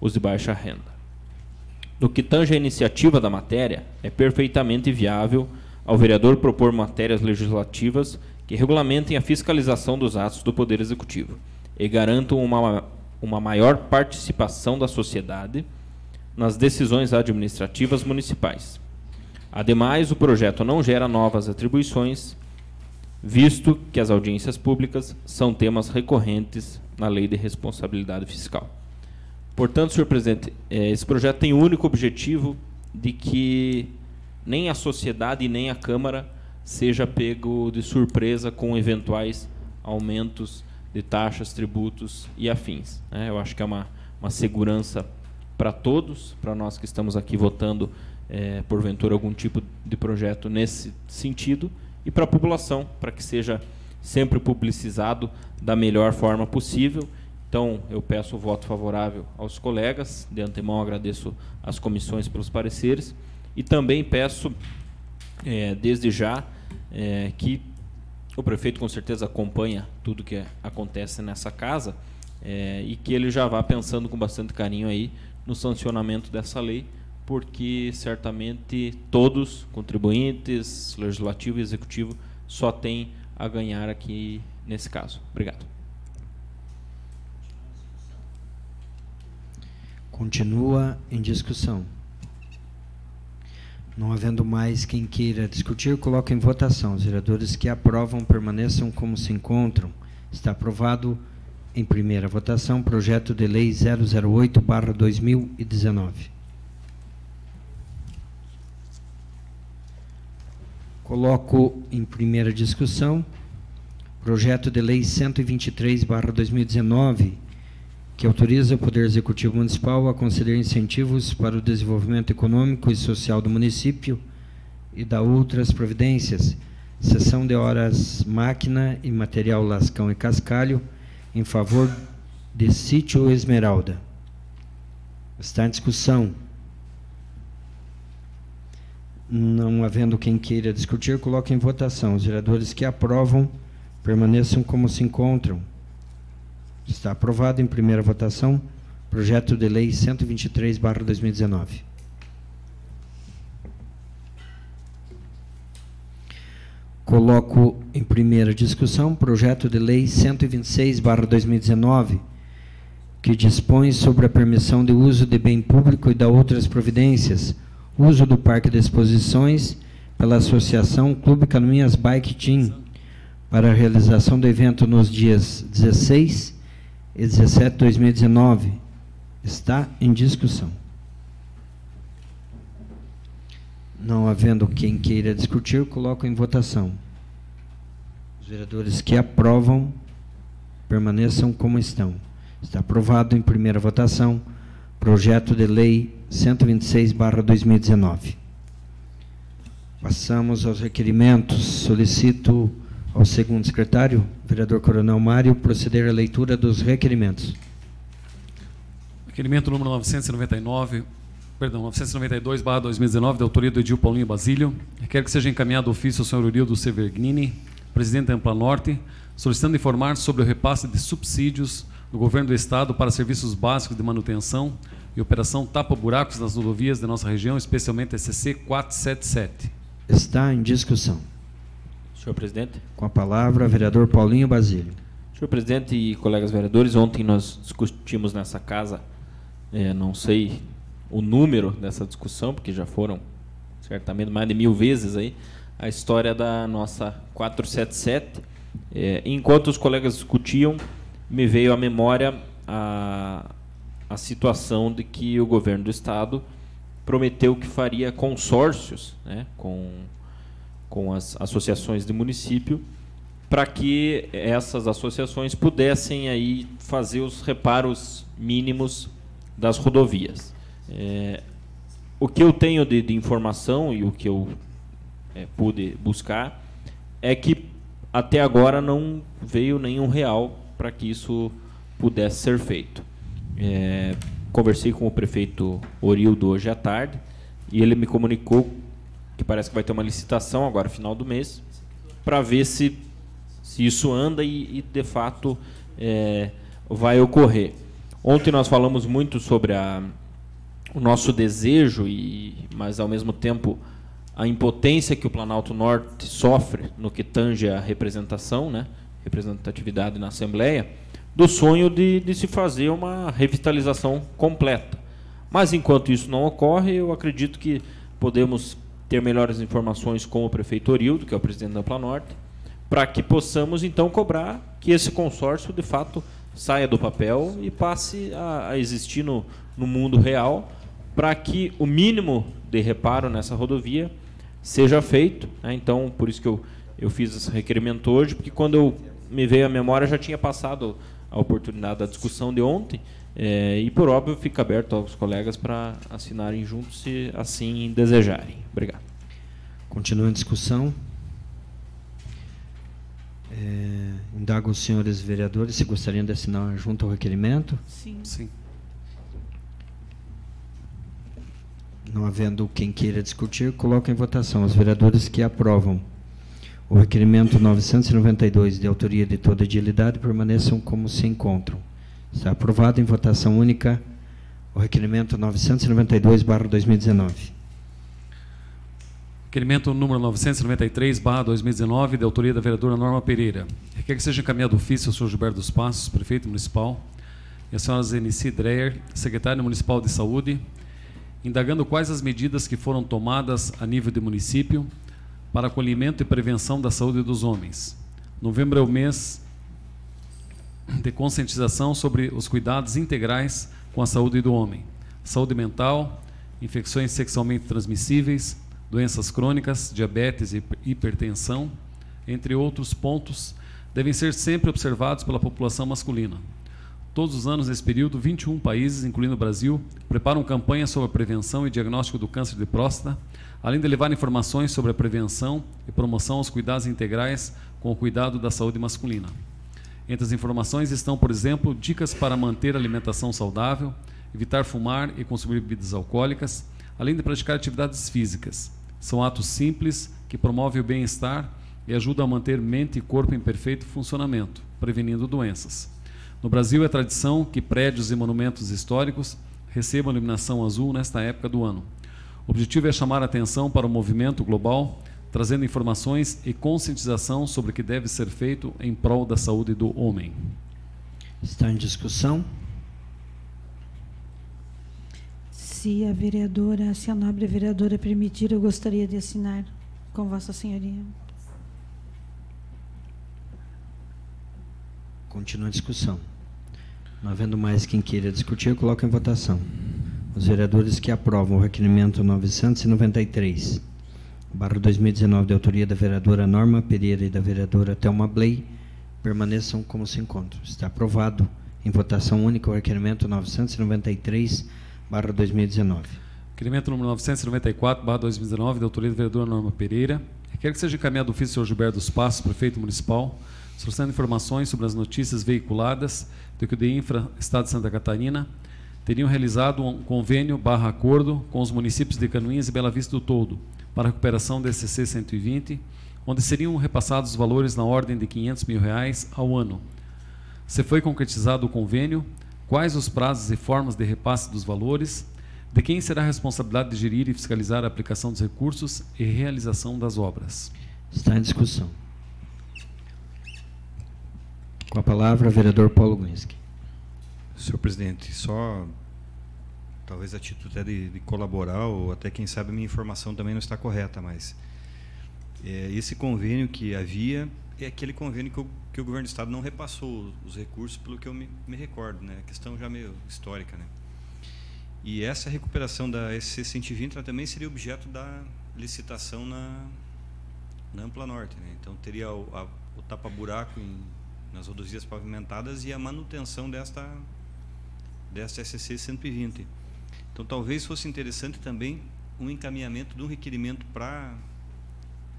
os de baixa renda. No que tange a iniciativa da matéria, é perfeitamente viável ao vereador propor matérias legislativas que regulamentem a fiscalização dos atos do Poder Executivo e garantam uma maior participação da sociedade nas decisões administrativas municipais. Ademais, o projeto não gera novas atribuições, visto que as audiências públicas são temas recorrentes na Lei de Responsabilidade Fiscal. Portanto, senhor presidente, esse projeto tem o único objetivo de que nem a sociedade e nem a Câmara seja pego de surpresa com eventuais aumentos de taxas, tributos e afins. Eu acho que é uma segurança para todos, para nós que estamos aqui votando, porventura, algum tipo de projeto nesse sentido, e para a população, para que seja sempre publicizado da melhor forma possível. Então, eu peço o voto favorável aos colegas. De antemão, agradeço às comissões pelos pareceres. E também peço, desde já, que o prefeito com certeza acompanha tudo que acontece nessa casa, e que ele já vá pensando com bastante carinho aí no sancionamento dessa lei, porque certamente todos, contribuintes, legislativo e executivo, só têm a ganhar aqui nesse caso. Obrigado. Continua em discussão. Não havendo mais quem queira discutir, coloco em votação. Os vereadores que aprovam permaneçam como se encontram. Está aprovado em primeira votação projeto de lei 008/2019. Coloco em primeira discussão projeto de lei 123/2019, que autoriza o Poder Executivo Municipal a conceder incentivos para o desenvolvimento econômico e social do município e da outras providências, cessão de horas máquina e material lascão e cascalho, em favor de Sítio Esmeralda. Está em discussão. Não havendo quem queira discutir, coloco em votação. Os vereadores que aprovam permaneçam como se encontram. Está aprovado em primeira votação projeto de lei 123/2019. Coloco em primeira discussão projeto de lei 126/2019, que dispõe sobre a permissão de uso de bem público e da outras providências, uso do Parque de Exposições pela Associação Clube Canoinhas Bike Team, para a realização do evento nos dias 16 e 17 de 2019. Está em discussão. Não havendo quem queira discutir, coloco em votação. Os vereadores que aprovam permaneçam como estão. Está aprovado em primeira votação projeto de lei 126/2019. Passamos aos requerimentos. Solicito ao segundo secretário, vereador Coronel Mário, proceder à leitura dos requerimentos. Requerimento número 992/2019, da autoria do Edil Paulinho Basílio. Requer que seja encaminhado ofício ao senhor Urildo Severgnini, presidente da Ampla Norte, solicitando informar sobre o repasse de subsídios do governo do Estado para serviços básicos de manutenção e operação tapa-buracos nas rodovias da nossa região, especialmente a SC 477. Está em discussão. Senhor presidente. Com a palavra, vereador Paulinho Basílio. Senhor presidente e colegas vereadores, ontem nós discutimos nessa casa, não sei o número dessa discussão, porque já foram certamente mais de 1000 vezes aí, a história da nossa 477. Enquanto os colegas discutiam, me veio à memória a situação de que o governo do Estado prometeu que faria consórcios, né, com as associações de município, para que essas associações pudessem aí fazer os reparos mínimos das rodovias. O que eu tenho de informação e o que eu pude buscar é que até agora não veio nenhum real para que isso pudesse ser feito. Conversei com o prefeito Orildo hoje à tarde e ele me comunicou que parece que vai ter uma licitação agora, final do mês, para ver se isso anda e de fato vai ocorrer. Ontem nós falamos muito sobre o nosso desejo, mas ao mesmo tempo a impotência que o Planalto Norte sofre no que tange a representação, né, representatividade na Assembleia, do sonho de se fazer uma revitalização completa. Mas enquanto isso não ocorre, eu acredito que podemos ter melhores informações com o prefeito Orildo, que é o presidente da Ampla Norte, para que possamos então cobrar que esse consórcio de fato saia do papel e passe a existir no mundo real, para que o mínimo de reparo nessa rodovia seja feito, né? Então, por isso que eu fiz esse requerimento hoje, porque quando me veio à memória já tinha passado a oportunidade da discussão de ontem, e por óbvio fica aberto aos colegas para assinarem juntos, se assim desejarem. Obrigado. Continua a discussão. Indago os senhores vereadores se gostariam de assinar junto ao requerimento. Sim. Sim. Não havendo quem queira discutir, coloco em votação os vereadores que aprovam o requerimento 992, de autoria de toda a edilidade, permaneçam como se encontram. Está aprovado em votação única o requerimento 992/2019. Requerimento número 993/2019, de autoria da vereadora Norma Pereira. Requer que seja encaminhado ofício ao senhor Gilberto dos Passos, prefeito municipal, e a senhora Zenici Dreyer, secretária municipal de saúde, indagando quais as medidas que foram tomadas a nível de município para acolhimento e prevenção da saúde dos homens. Novembro é o mês de conscientização sobre os cuidados integrais com a saúde do homem, saúde mental, infecções sexualmente transmissíveis, doenças crônicas, diabetes e hipertensão, entre outros pontos, devem ser sempre observados pela população masculina. Todos os anos, nesse período, 21 países, incluindo o Brasil, preparam campanhas sobre a prevenção e diagnóstico do câncer de próstata, além de levar informações sobre a prevenção e promoção aos cuidados integrais com o cuidado da saúde masculina. Entre as informações estão, por exemplo, dicas para manter a alimentação saudável, evitar fumar e consumir bebidas alcoólicas, além de praticar atividades físicas. São atos simples que promovem o bem-estar e ajudam a manter mente e corpo em perfeito funcionamento, prevenindo doenças. No Brasil, é tradição que prédios e monumentos históricos recebam iluminação azul nesta época do ano. O objetivo é chamar a atenção para o movimento global, trazendo informações e conscientização sobre o que deve ser feito em prol da saúde do homem. Está em discussão? Se a nobre vereadora permitir, eu gostaria de assinar com Vossa Senhoria. Continua a discussão. Não havendo mais quem queira discutir, eu coloco em votação. Os vereadores que aprovam o requerimento 993/2019, de autoria da vereadora Norma Pereira e da vereadora Thelma Bley, permaneçam como se encontram. Está aprovado em votação única o requerimento 993/2019. Requerimento número 994/2019, da autoria da vereadora Norma Pereira. Requer que seja encaminhado ofício ao senhor Gilberto dos Passos, prefeito municipal, solicitando informações sobre as notícias veiculadas de que o DEINFRA, Estado de Santa Catarina, teriam realizado um convênio/acordo com os municípios de Canoinhas e Bela Vista do Toldo para a recuperação da SCC 120, onde seriam repassados os valores na ordem de R$500 mil ao ano. Se foi concretizado o convênio, quais os prazos e formas de repasse dos valores, de quem será a responsabilidade de gerir e fiscalizar a aplicação dos recursos e realização das obras. Está em discussão. Com a palavra, o vereador Paulo Glinski. Senhor presidente, só talvez a título até de colaborar, ou até quem sabe a minha informação também não está correta, mas esse convênio que havia é aquele convênio que o governo do estado não repassou os recursos, pelo que eu me recordo, né? A questão já meio histórica, né? E essa recuperação da SC 120 ela também seria objeto da licitação na Ampla Norte, né? Então teria o tapa-buraco nas rodovias pavimentadas e a manutenção desta SC 120. Então talvez fosse interessante também um encaminhamento de um requerimento para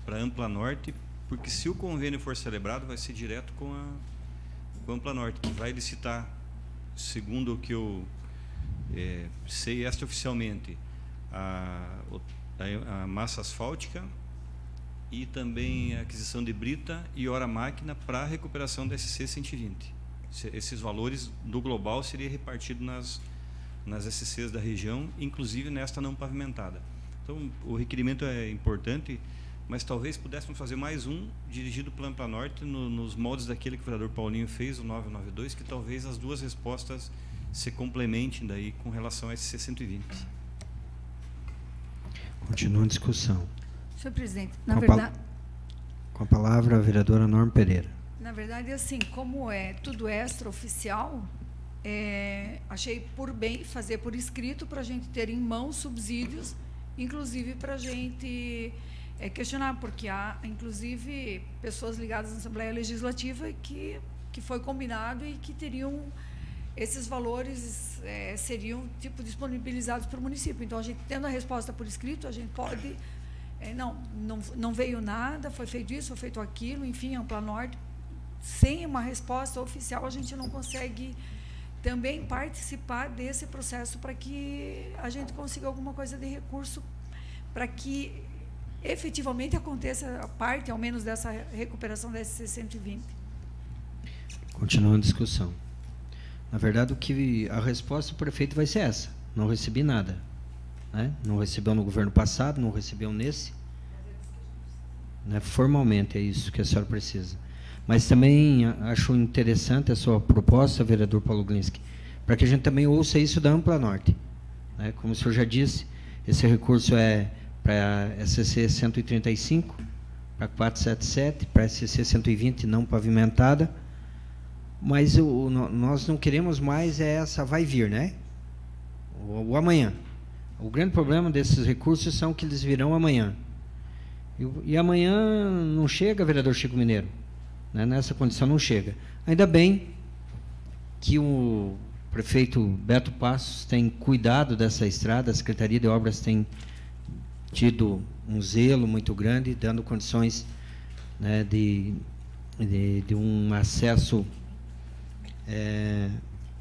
Ampla Norte, porque se o convênio for celebrado vai ser direto com a Ampla Norte, que vai licitar, segundo o que eu sei extraoficialmente, a massa asfáltica e também a aquisição de brita e hora-máquina para a recuperação da SC 120. Esses valores do global seria repartido nas SCs da região, inclusive nesta não pavimentada. Então, o requerimento é importante, mas talvez pudéssemos fazer mais um dirigido pela Ampla Norte nos moldes daquele que o vereador Paulinho fez, o 992, que talvez as duas respostas se complementem daí com relação a SC 120. Continua a discussão. Senhor presidente, na verdade... Com a palavra, a vereadora Norma Pereira. Na verdade, assim, como é tudo extraoficial, achei por bem fazer por escrito para a gente ter em mãos subsídios, inclusive para a gente questionar, porque há, inclusive, pessoas ligadas à Assembleia Legislativa que foi combinado e que teriam esses valores seriam tipo disponibilizados para o município. Então, a gente tendo a resposta por escrito, a gente pode não veio nada, foi feito isso, foi feito aquilo, enfim, Ampla Norte. Sem uma resposta oficial, a gente não consegue também participar desse processo para que a gente consiga alguma coisa de recurso para que efetivamente aconteça a parte, ao menos, dessa recuperação da SC 120. Continua a discussão. Na verdade, a resposta do prefeito vai ser essa. Não recebi nada. Né? Não recebeu no governo passado, não recebeu nesse. Né? Formalmente é isso que a senhora precisa. Mas também acho interessante a sua proposta, vereador Paulo Glinski, para que a gente também ouça isso da Ampla Norte. Né? Como o senhor já disse, esse recurso é para a SCC 135, para 477, para a SCC 120 não pavimentada, mas nós não queremos mais essa vai vir, né? O amanhã. O grande problema desses recursos são que eles virão amanhã. E amanhã não chega, vereador Chico Mineiro. Né? Nessa condição não chega. Ainda bem que o prefeito Beto Passos tem cuidado dessa estrada, a Secretaria de Obras tem tido um zelo muito grande, dando condições, né, de um acesso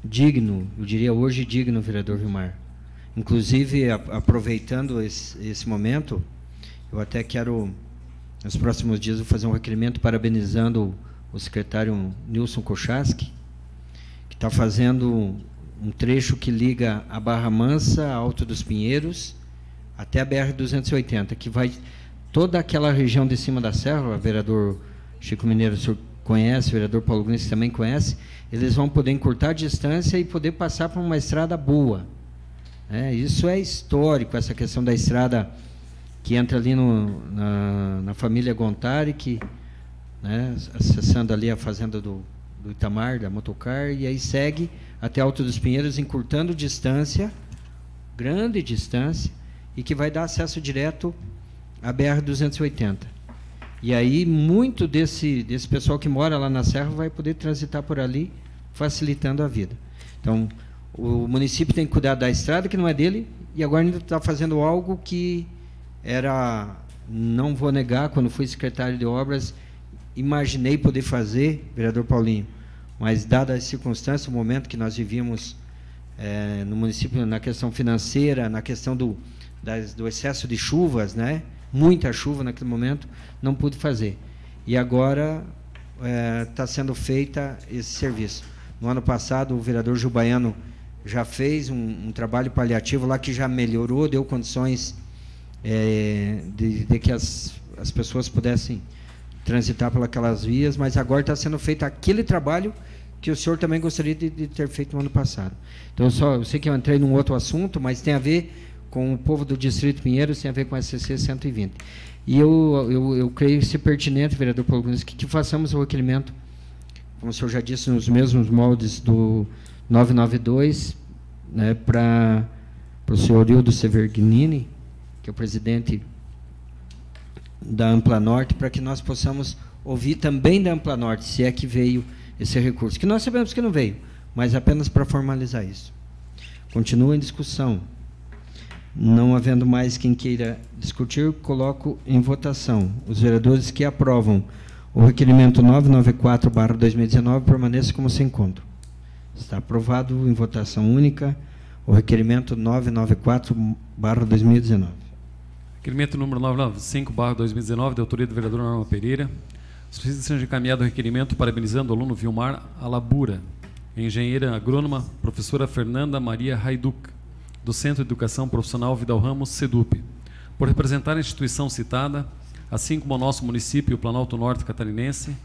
digno, eu diria hoje digno, vereador Vilmar. Inclusive, aproveitando esse momento, eu até quero, nos próximos dias, vou fazer um requerimento parabenizando o secretário Nilson Kochaski, que está fazendo um trecho que liga a Barra Mansa, Alto dos Pinheiros, até a BR-280, que vai toda aquela região de cima da serra, o vereador Chico Mineiro, o senhor conhece, o vereador Paulo Glinski também conhece, eles vão poder encurtar a distância e poder passar por uma estrada boa. Isso é histórico, essa questão da estrada que entra ali na família Gontari, que, né, acessando ali a fazenda do Itamar, da Motocar, e aí segue até Alto dos Pinheiros, encurtando distância, grande distância, e que vai dar acesso direto à BR-280. E aí, muito desse pessoal que mora lá na serra vai poder transitar por ali, facilitando a vida. Então, o município tem que cuidar da estrada, que não é dele, e agora ainda está fazendo algo que era, não vou negar, quando fui secretário de obras, imaginei poder fazer, vereador Paulinho, mas, dadas as circunstâncias, o momento que nós vivíamos no município, na questão financeira, na questão do excesso de chuvas, né? Muita chuva naquele momento, não pude fazer. E agora está sendo feita esse serviço. No ano passado, o vereador Gil Baiano já fez um trabalho paliativo lá que já melhorou, deu condições de que as pessoas pudessem transitar por aquelas vias, mas agora está sendo feito aquele trabalho que o senhor também gostaria de ter feito no ano passado. Então, eu sei que eu entrei num outro assunto, mas tem a ver com o povo do Distrito Pinheiros, tem a ver com a SCC 120. E eu creio ser pertinente, vereador Paulo Glinski, que façamos o requerimento, como o senhor já disse, nos mesmos moldes do 992, né, para o senhor Hildo Severgnini, que é o presidente da Ampla Norte, para que nós possamos ouvir também da Ampla Norte, se é que veio esse recurso, que nós sabemos que não veio, mas apenas para formalizar isso. Continua em discussão. Não havendo mais quem queira discutir, coloco em votação. Os vereadores que aprovam o requerimento 994/2019 permaneçam como se encontram. Está aprovado em votação única o requerimento 994/2019. Requerimento número 995/2019, de autoria do vereador Norma Pereira. Seja encaminhado o requerimento parabenizando o aluno Vilmar Alabura, engenheira agrônoma, professora Fernanda Maria Haiduk, do Centro de Educação Profissional Vidal Ramos, SEDUP, por representar a instituição citada, assim como o nosso município, o Planalto Norte Catarinense,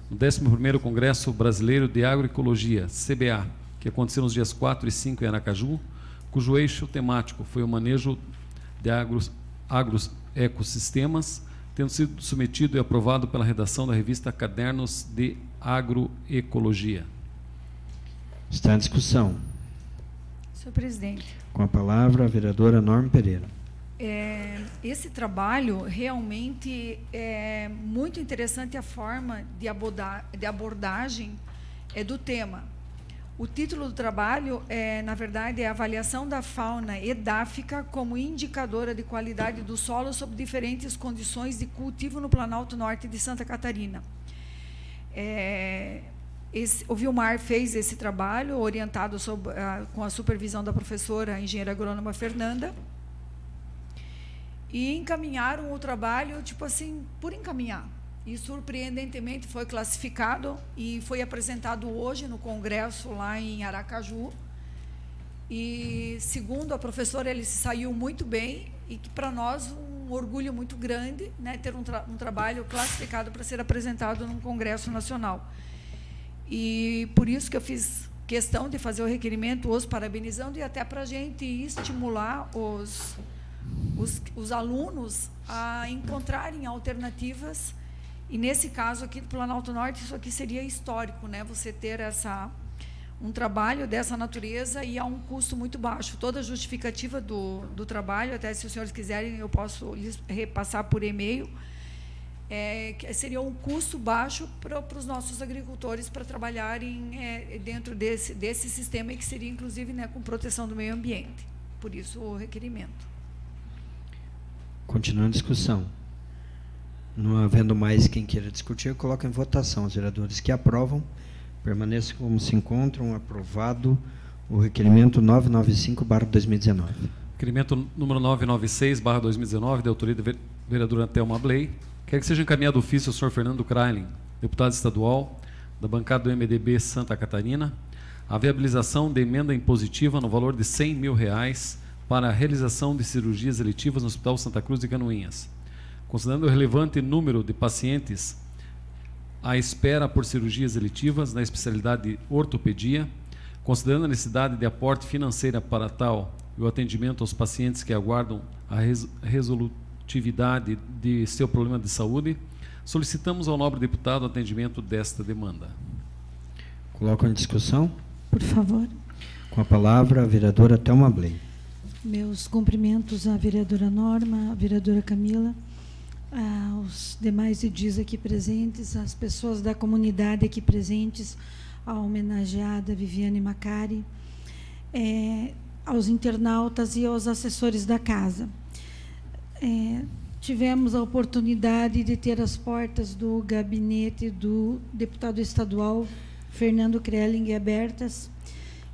no 11º Congresso Brasileiro de Agroecologia, CBA, que aconteceu nos dias 4 e 5 em Aracaju, cujo eixo temático foi o manejo de agroecossistemas, tendo sido submetido e aprovado pela redação da revista Cadernos de Agroecologia. Está em discussão. Senhor presidente. Com a palavra, a vereadora Norma Pereira. Esse trabalho realmente é muito interessante, a forma de abordagem do tema. O título do trabalho, na verdade, é Avaliação da fauna edáfica como indicadora de qualidade do solo sob diferentes condições de cultivo no Planalto Norte de Santa Catarina. O Vilmar fez esse trabalho, orientado com a supervisão da professora engenheira agrônoma Fernanda, e encaminharam o trabalho, tipo assim, por encaminhar. E, surpreendentemente, foi classificado e foi apresentado hoje no congresso lá em Aracaju. E, segundo a professora, ele se saiu muito bem e que, para nós, um orgulho muito grande, né, ter um trabalho classificado para ser apresentado num congresso nacional. E por isso que eu fiz questão de fazer o requerimento, os parabenizando, e até para a gente estimular os alunos a encontrarem alternativas. E, nesse caso aqui do Planalto Norte, isso aqui seria histórico, né? Você ter um trabalho dessa natureza e a um custo muito baixo. Toda a justificativa do trabalho, até se os senhores quiserem, eu posso lhes repassar por e-mail, que seria um custo baixo para os nossos agricultores para trabalharem dentro desse sistema, que seria, inclusive, né, com proteção do meio ambiente. Por isso, o requerimento. Continuando a discussão. Não havendo mais quem queira discutir, eu coloco em votação. Os vereadores que aprovam, permaneçam como se encontram. Aprovado o requerimento 995/2019. Requerimento número 996/2019, de autoria da vereadora Thelma Bley. Quer que seja encaminhado ofício ao senhor Fernando Krailin, deputado estadual da bancada do MDB Santa Catarina, a viabilização de emenda impositiva no valor de R$100 mil para a realização de cirurgias eletivas no Hospital Santa Cruz de Canoinhas. Considerando o relevante número de pacientes à espera por cirurgias eletivas na especialidade de ortopedia, considerando a necessidade de aporte financeiro para tal e o atendimento aos pacientes que aguardam a resolutividade de seu problema de saúde, solicitamos ao nobre deputado o atendimento desta demanda. Coloco em discussão. Por favor. Com a palavra, a vereadora Thelma Bley. Meus cumprimentos à vereadora Norma, à vereadora Camila, aos demais edis aqui presentes, às pessoas da comunidade aqui presentes, à homenageada Viviane Macari, aos internautas e aos assessores da casa. Tivemos a oportunidade de ter as portas do gabinete do deputado estadual Fernando Krailin abertas,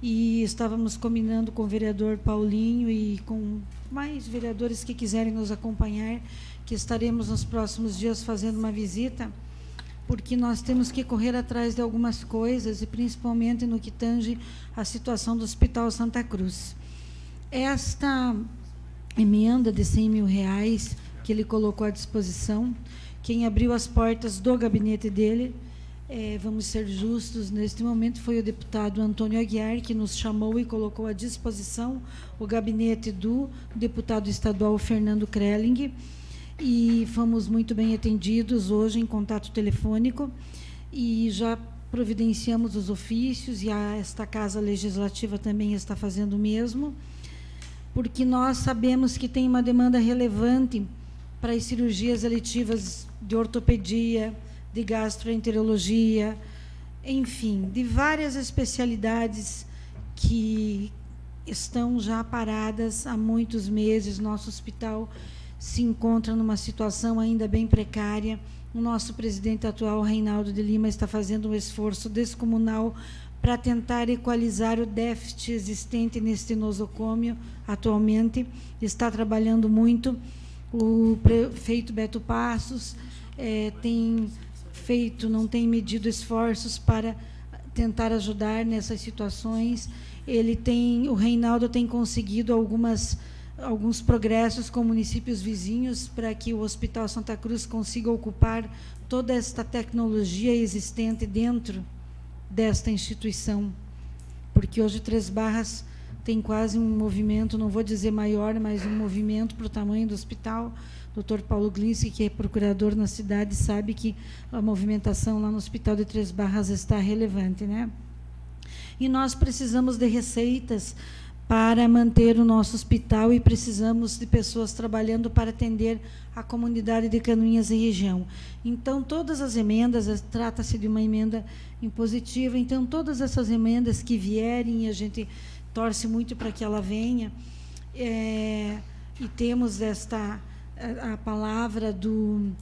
e estávamos combinando com o vereador Paulinho e com mais vereadores que quiserem nos acompanhar, que estaremos nos próximos dias fazendo uma visita, porque nós temos que correr atrás de algumas coisas, e principalmente no que tange a situação do Hospital Santa Cruz. Esta emenda de R$100 mil que ele colocou à disposição, quem abriu as portas do gabinete dele, vamos ser justos, neste momento foi o deputado Antônio Aguiar, que nos chamou e colocou à disposição o gabinete do deputado estadual Fernando Krailin, e fomos muito bem atendidos hoje em contato telefônico, e já providenciamos os ofícios, e esta Casa Legislativa também está fazendo o mesmo, porque nós sabemos que tem uma demanda relevante para as cirurgias eletivas de ortopedia, de gastroenterologia, enfim, de várias especialidades que estão já paradas há muitos meses. Nosso hospital se encontra numa situação ainda bem precária. O nosso presidente atual, Reinaldo de Lima, está fazendo um esforço descomunal para tentar equalizar o déficit existente neste nosocômio atualmente. Está trabalhando muito. O prefeito Beto Passos não tem medido esforços para tentar ajudar nessas situações. O Reinaldo tem conseguido alguns progressos com municípios vizinhos para que o Hospital Santa Cruz consiga ocupar toda esta tecnologia existente dentro desta instituição, porque hoje Três Barras tem quase um movimento, não vou dizer maior, mas um movimento para o tamanho do hospital. Dr. Paulo Glinski, que é procurador na cidade, sabe que a movimentação lá no Hospital de Três Barras está relevante, né? E nós precisamos de receitas para manter o nosso hospital, e precisamos de pessoas trabalhando para atender a comunidade de Canoinhas e região. Então, todas as emendas, trata-se de uma emenda impositiva, então todas essas emendas que vierem, a gente torce muito para que ela venha, e temos a palavra do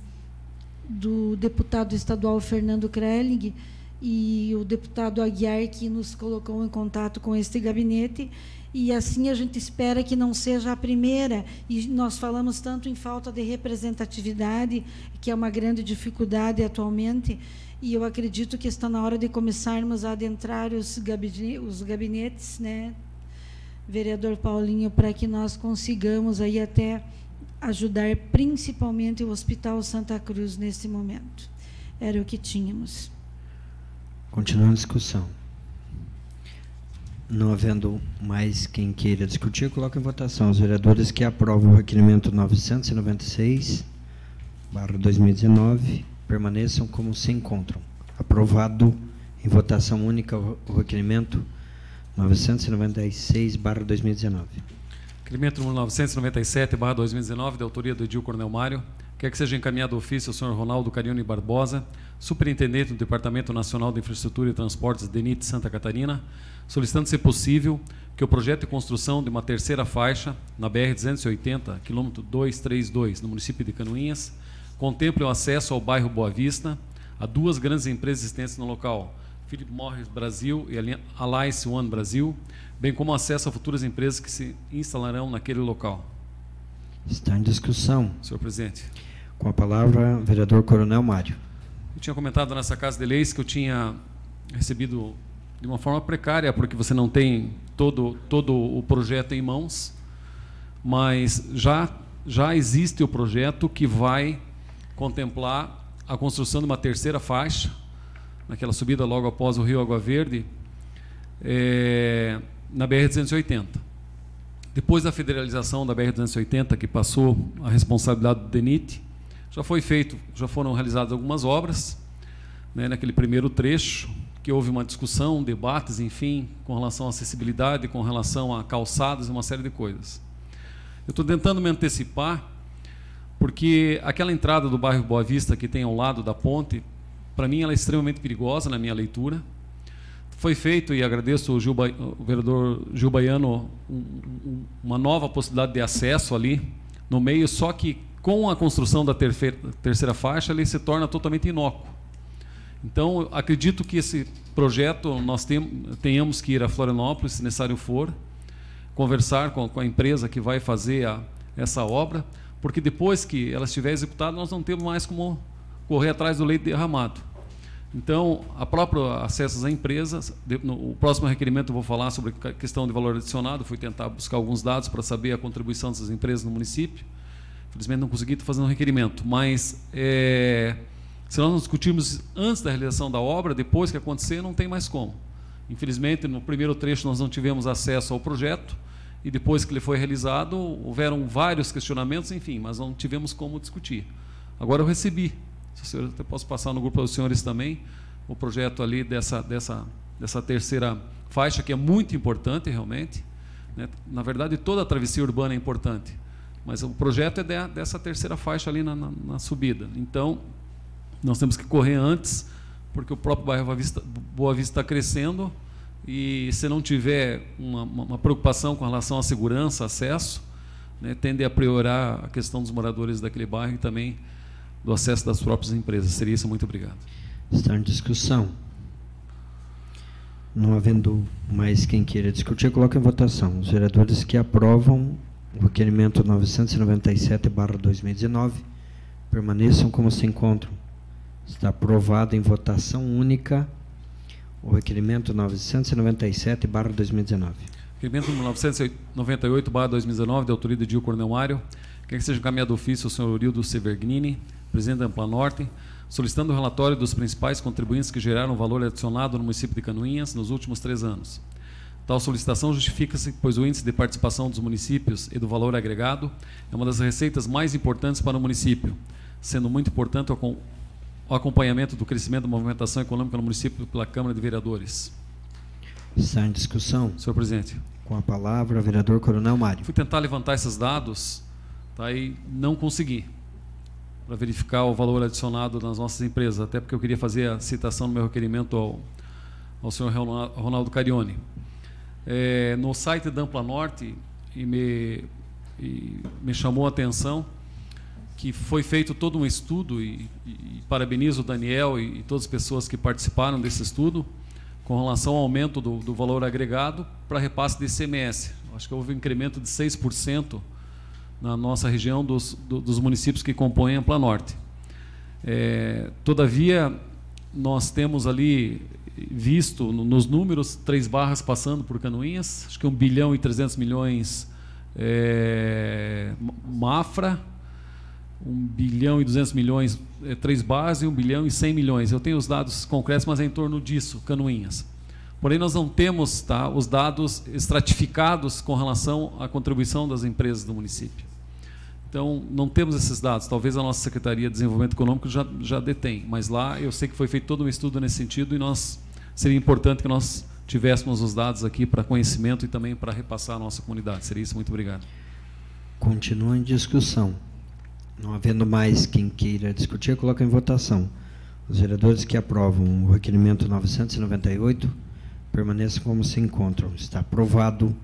deputado estadual Fernando Krailin e o deputado Aguiar, que nos colocou em contato com este gabinete, e assim a gente espera que não seja a primeira. E nós falamos tanto em falta de representatividade, que é uma grande dificuldade atualmente, e eu acredito que está na hora de começarmos a adentrar os gabinetes, né, vereador Paulinho, para que nós consigamos aí até ajudar principalmente o Hospital Santa Cruz nesse momento. Era o que tínhamos. Continuando a discussão. Não havendo mais quem queira discutir, eu coloco em votação os vereadores que aprovam o requerimento 996/2019, permaneçam como se encontram. Aprovado em votação única o requerimento 996/2019. Requerimento número 997/2019, de autoria do edil Coronel Mário. quer que seja encaminhado ofício ao senhor Ronaldo Carione Barbosa, superintendente do Departamento Nacional de Infraestrutura e Transportes DENIT Santa Catarina, solicitando, se possível, que o projeto de construção de uma terceira faixa na BR-280, quilômetro 232, no município de Canoinhas, contemple o acesso ao bairro Boa Vista a duas grandes empresas existentes no local, Philip Morris Brasil e Alliance One Brasil, bem como acesso a futuras empresas que se instalarão naquele local. Está em discussão. Senhor presidente. Com a palavra, vereador Coronel Mário. Eu tinha comentado nessa Casa de Leis que eu tinha recebido de uma forma precária, porque você não tem todo o projeto em mãos, mas já existe o projeto que vai contemplar a construção de uma terceira faixa, naquela subida logo após o Rio Água Verde, na BR-280. Depois da federalização da BR-280, que passou a responsabilidade do DENIT, já foram realizadas algumas obras, né, naquele primeiro trecho, que houve uma discussão, debates, enfim, com relação à acessibilidade, com relação a calçados e uma série de coisas. Eu estou tentando me antecipar, porque aquela entrada do bairro Boa Vista, que tem ao lado da ponte, para mim ela é extremamente perigosa na minha leitura. Foi feito, e agradeço o vereador Gil Baiano, uma nova possibilidade de acesso ali no meio, só que com a construção da terceira faixa ele se torna totalmente inócuo. Então, acredito que esse projeto nós tenhamos que ir a Florianópolis, se necessário for, conversar com a empresa que vai fazer essa obra, porque depois que ela estiver executada, nós não temos mais como correr atrás do leite derramado. Então, a própria acesso às empresas, o próximo requerimento eu vou falar sobre a questão de valor adicionado, fui tentar buscar alguns dados para saber a contribuição dessas empresas no município, infelizmente não consegui fazer um requerimento, mas se nós não discutirmos antes da realização da obra, depois que acontecer, não tem mais como. Infelizmente, no primeiro trecho nós não tivemos acesso ao projeto, e depois que ele foi realizado, houveram vários questionamentos, enfim, mas não tivemos como discutir. Agora eu recebi, se eu até posso passar no grupo dos senhores também, o projeto ali dessa terceira faixa, que é muito importante realmente, né? Na verdade, toda a travessia urbana é importante, mas o projeto é dessa terceira faixa ali na subida. Então, nós temos que correr antes, porque o próprio bairro Boa Vista está crescendo, e se não tiver uma preocupação com relação à segurança, acesso, né, tende a priorar a questão dos moradores daquele bairro e também do acesso das próprias empresas. Seria isso, muito obrigado. Está em discussão. Não havendo mais quem queira discutir, coloco em votação. Os vereadores que aprovam o requerimento 997/2019 permaneçam como se encontram. Está aprovado em votação única o requerimento 997/2019. Requerimento 998/2019, de autoria de Gil Coronel Mário, quer que seja encaminhado ofício ao senhor Urildo Severgnini, presidente da Amplanorte, solicitando o relatório dos principais contribuintes que geraram valor adicionado no município de Canoinhas nos últimos 3 anos. Tal solicitação justifica-se, pois o índice de participação dos municípios e do valor agregado é uma das receitas mais importantes para o município, sendo muito importante o acompanhamento do crescimento da movimentação econômica no município pela Câmara de Vereadores. Está em discussão. Senhor presidente. Com a palavra, vereador Coronel Mário. Fui tentar levantar esses dados, tá, e não consegui, para verificar o valor adicionado nas nossas empresas, até porque eu queria fazer a citação no meu requerimento ao senhor Ronaldo Carione. No site da Amplanorte, me chamou a atenção que foi feito todo um estudo, e parabenizo o Daniel e todas as pessoas que participaram desse estudo, com relação ao aumento do valor agregado para repasse de ICMS. Acho que houve um incremento de 6% na nossa região dos municípios que compõem a Amplanorte. Todavia, nós temos ali visto nos números 3 barras passando por Canoinhas, acho que 1 bilhão e 300 milhões Mafra, 1 bilhão e 200 milhões 3 barras e 1 bilhão e 100 milhões. Eu tenho os dados concretos, mas é em torno disso, Canoinhas. Porém, nós não temos, tá, os dados estratificados com relação à contribuição das empresas do município. Então, não temos esses dados. Talvez a nossa Secretaria de Desenvolvimento Econômico já detém, mas lá eu sei que foi feito todo um estudo nesse sentido, e seria importante que nós tivéssemos os dados aqui para conhecimento e também para repassar à nossa comunidade. Seria isso, muito obrigado. Continua em discussão. Não havendo mais quem queira discutir, coloco em votação. Os vereadores que aprovam o requerimento 998 permaneçam como se encontram. Está aprovado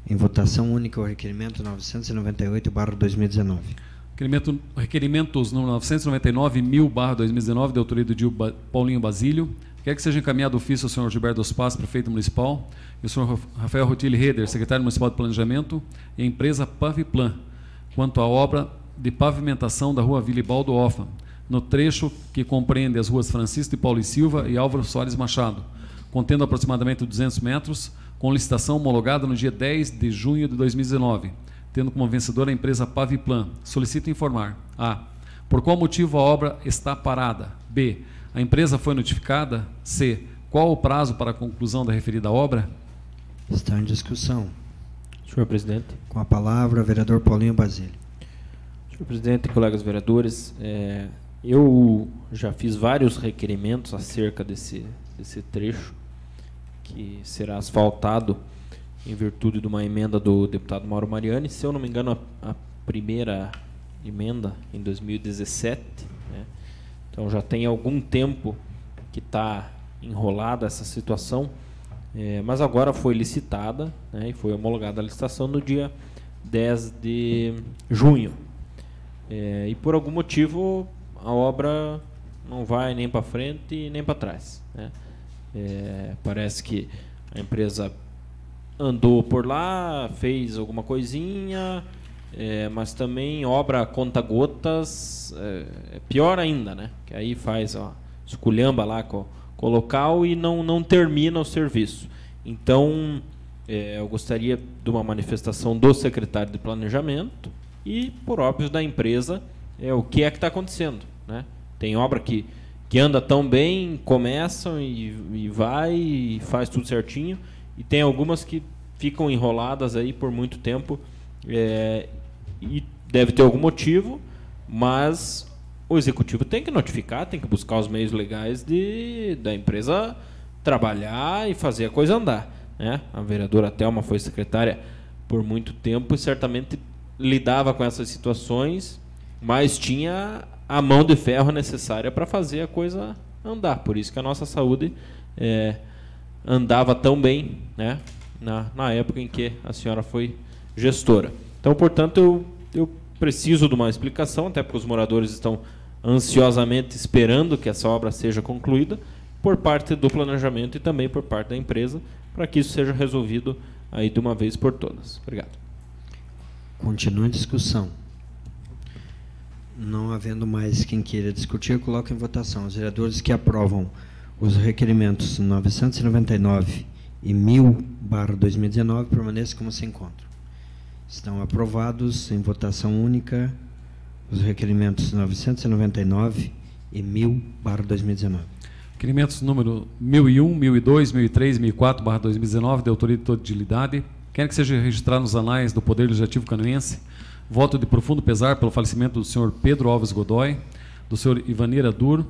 em votação única o requerimento 998/2019. Requerimentos número 999.000/2019, de autoria do Dio Paulinho Basílio. Quer que seja encaminhado ofício ao senhor Gilberto dos Passos, prefeito municipal, e ao senhor Rafael Rutilli Reder, secretário municipal de planejamento, e a empresa Paviplan, quanto à obra de pavimentação da rua Vilibaldo Offa, no trecho que compreende as ruas Francisco de Paulo e Silva e Álvaro Soares Machado, contendo aproximadamente 200 metros, com licitação homologada no dia 10 de junho de 2019, tendo como vencedora a empresa Paviplan. Solicito informar: A. Por qual motivo a obra está parada? B. A empresa foi notificada? C. Qual o prazo para a conclusão da referida obra? Está em discussão. Senhor presidente. Com a palavra, vereador Paulinho Basílio. Senhor presidente, colegas vereadores, eu já fiz vários requerimentos acerca desse trecho, que será asfaltado em virtude de uma emenda do deputado Mauro Mariani. Se eu não me engano, a primeira emenda em 2017, né? Então já tem algum tempo que está enrolada essa situação, mas agora foi licitada, né, e foi homologada a licitação no dia 10 de junho. E por algum motivo a obra não vai nem para frente nem para trás, né? Parece que a empresa andou por lá, fez alguma coisinha, mas também obra conta-gotas, pior ainda, né? Que aí faz esculhamba lá com o local e não termina o serviço. Então, eu gostaria de uma manifestação do secretário de Planejamento e, por óbvio, da empresa, o que é que está acontecendo, né? Tem obra que anda tão bem, começam e vai e faz tudo certinho, e tem algumas que ficam enroladas aí por muito tempo, e deve ter algum motivo, mas o executivo tem que notificar, tem que buscar os meios legais da empresa trabalhar e fazer a coisa andar, né? A vereadora Thelma foi secretária por muito tempo e certamente lidava com essas situações, mas tinha a mão de ferro necessária para fazer a coisa andar. Por isso que a nossa saúde andava tão bem, né, na época em que a senhora foi gestora. Então, portanto, eu preciso de uma explicação, até porque os moradores estão ansiosamente esperando que essa obra seja concluída, por parte do planejamento e também por parte da empresa, para que isso seja resolvido aí de uma vez por todas. Obrigado. Continua em discussão. Não havendo mais quem queira discutir, eu coloco em votação. Os vereadores que aprovam os requerimentos 999 e 1000/2019 permaneçam como se encontram. Estão aprovados em votação única os requerimentos 999 e 1000/2019. Requerimentos número 1001, 1002, 1003, 1004/2019, de autoria de toda utilidade. Quer que seja registrado nos anais do Poder Legislativo Canoense voto de profundo pesar pelo falecimento do senhor Pedro Alves Godoy, do senhor Ivanir Dur,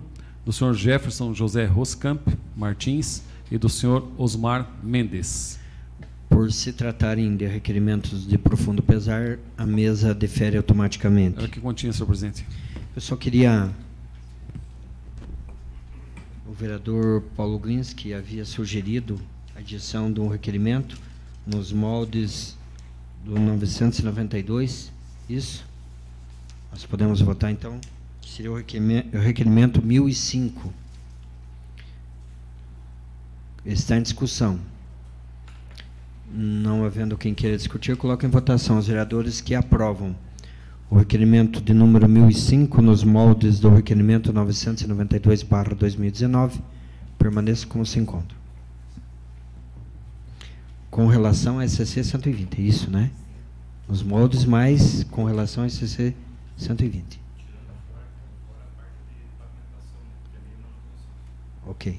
do senhor Jefferson José Roscamp Martins e do senhor Osmar Mendes. Por se tratarem de requerimentos de profundo pesar, a mesa defere automaticamente. Era o que continha, senhor presidente. Eu só queria... O vereador Paulo Glinski havia sugerido a edição de um requerimento nos moldes do 992, isso? Nós podemos votar, então? Seria o requerimento 1005. Está em discussão. Não havendo quem queira discutir, eu coloco em votação os vereadores que aprovam o requerimento de número 1005 nos moldes do requerimento 992/2019, permaneça como se encontra. Com relação a SCC 120, é isso, né? Os moldes, mais com relação a SCC 120. Ok.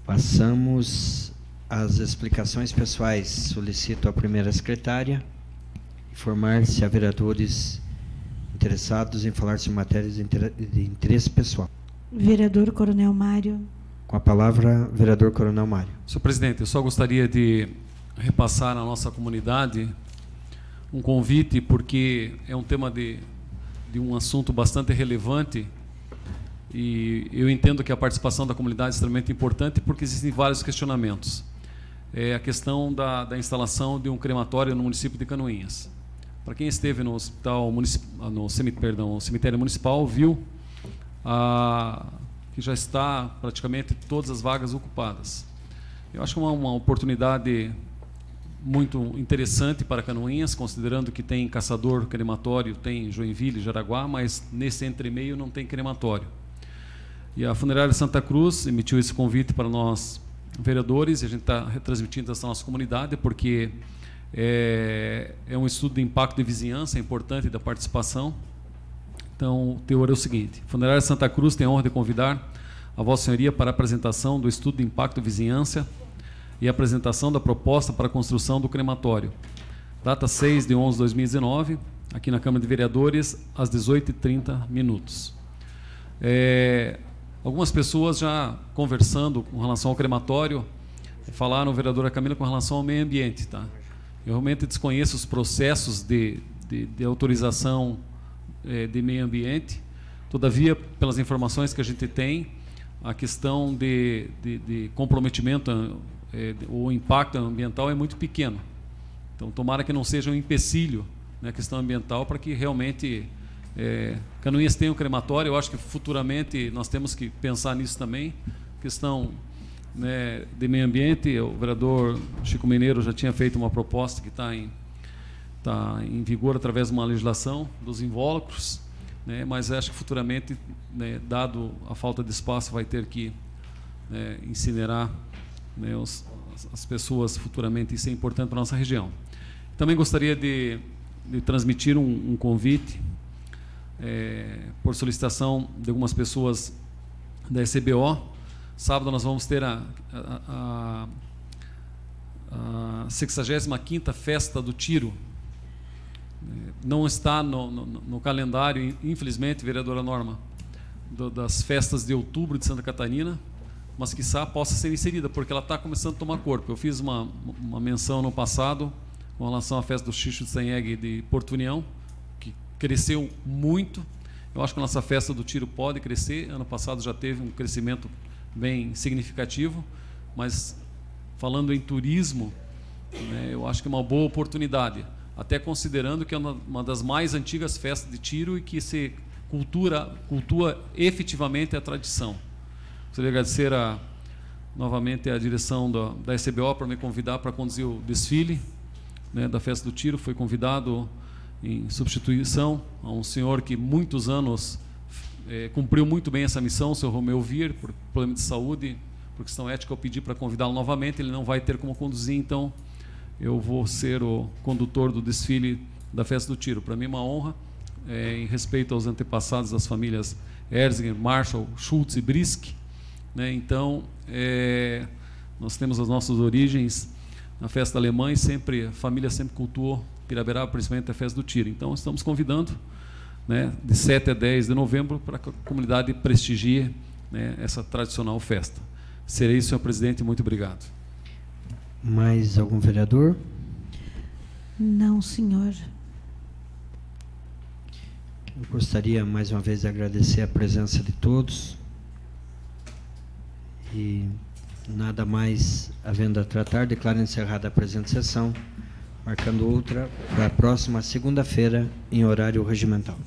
Passamos às explicações pessoais. Solicito à primeira secretária informar se há vereadores interessados em falar sobre matérias de interesse pessoal. Vereador Coronel Mário. Com a palavra, vereador Coronel Mário. Senhor presidente, eu só gostaria de repassar à nossa comunidade um convite, porque é um tema de um assunto bastante relevante, e eu entendo que a participação da comunidade é extremamente importante, porque existem vários questionamentos. É a questão da instalação de um crematório no município de Canoinhas. Para quem esteve no cemitério municipal, viu que já está praticamente todas as vagas ocupadas. Eu acho que é uma oportunidade muito interessante para Canoinhas, considerando que tem Caçador crematório, tem Joinville, Jaraguá, mas nesse entremeio não tem crematório. E a Funerária Santa Cruz emitiu esse convite para nós, vereadores, e a gente está retransmitindo essa nossa comunidade, porque é um estudo de impacto de vizinhança, é importante da participação. Então, o teor é o seguinte: a Funerária Santa Cruz tem a honra de convidar a Vossa Senhoria para a apresentação do estudo de impacto de vizinhança e a apresentação da proposta para a construção do crematório. Data 6/11/2019, aqui na Câmara de Vereadores, às 18h30. Algumas pessoas já conversando com relação ao crematório, falaram, vereadora Camila, com relação ao meio ambiente. Tá? Eu realmente desconheço os processos de autorização de meio ambiente. Todavia, pelas informações que a gente tem, a questão de comprometimento ou impacto ambiental é muito pequeno. Então, tomara que não seja um empecilho, né, a questão ambiental, para que realmente Canoinhas tenha um crematório. Eu acho que futuramente nós temos que pensar nisso também. Questão, né, de meio ambiente, o vereador Chico Mineiro já tinha feito uma proposta que está em vigor através de uma legislação dos invólucros, né, mas acho que futuramente, né, dado a falta de espaço, vai ter que incinerar, né, as pessoas futuramente. Isso é importante para a nossa região. Também gostaria de transmitir um convite, por solicitação de algumas pessoas da ECBO. Sábado nós vamos ter a 65ª Festa do Tiro. Não está no calendário, infelizmente, vereadora Norma, das festas de outubro de Santa Catarina, mas quiçá possa ser inserida, porque ela está começando a tomar corpo. Eu fiz uma menção no passado com relação à festa do Xixo de Sanhegue de Porto União, que cresceu muito. Eu acho que a nossa festa do Tiro pode crescer. Ano passado já teve um crescimento bem significativo, mas falando em turismo, né, eu acho que é uma boa oportunidade, até considerando que é uma das mais antigas festas de tiro e que se cultua efetivamente a tradição. Gostaria de agradecer novamente a direção da ECBO por me convidar para conduzir o desfile, né, da festa do tiro. Foi convidado em substituição a um senhor que muitos anos cumpriu muito bem essa missão, o senhor Romeu Vir, por problema de saúde, por questão ética. Eu pedi para convidá-lo novamente, ele não vai ter como conduzir, então eu vou ser o condutor do desfile da festa do tiro. Para mim é uma honra, em respeito aos antepassados das famílias Erzinger, Marshall, Schultz e Brisk, né? Então, nós temos as nossas origens na festa alemã e a família sempre cultuou Piraberaba, principalmente a festa do tiro. Então, estamos convidando, né, de 7 a 10 de novembro, para que a comunidade prestigie, né, essa tradicional festa. Serei, senhor presidente, muito obrigado. Mais algum vereador? Não, senhor. Eu gostaria mais uma vez de agradecer a presença de todos. E nada mais havendo a tratar, declaro encerrada a presente sessão, marcando outra para a próxima segunda-feira em horário regimental.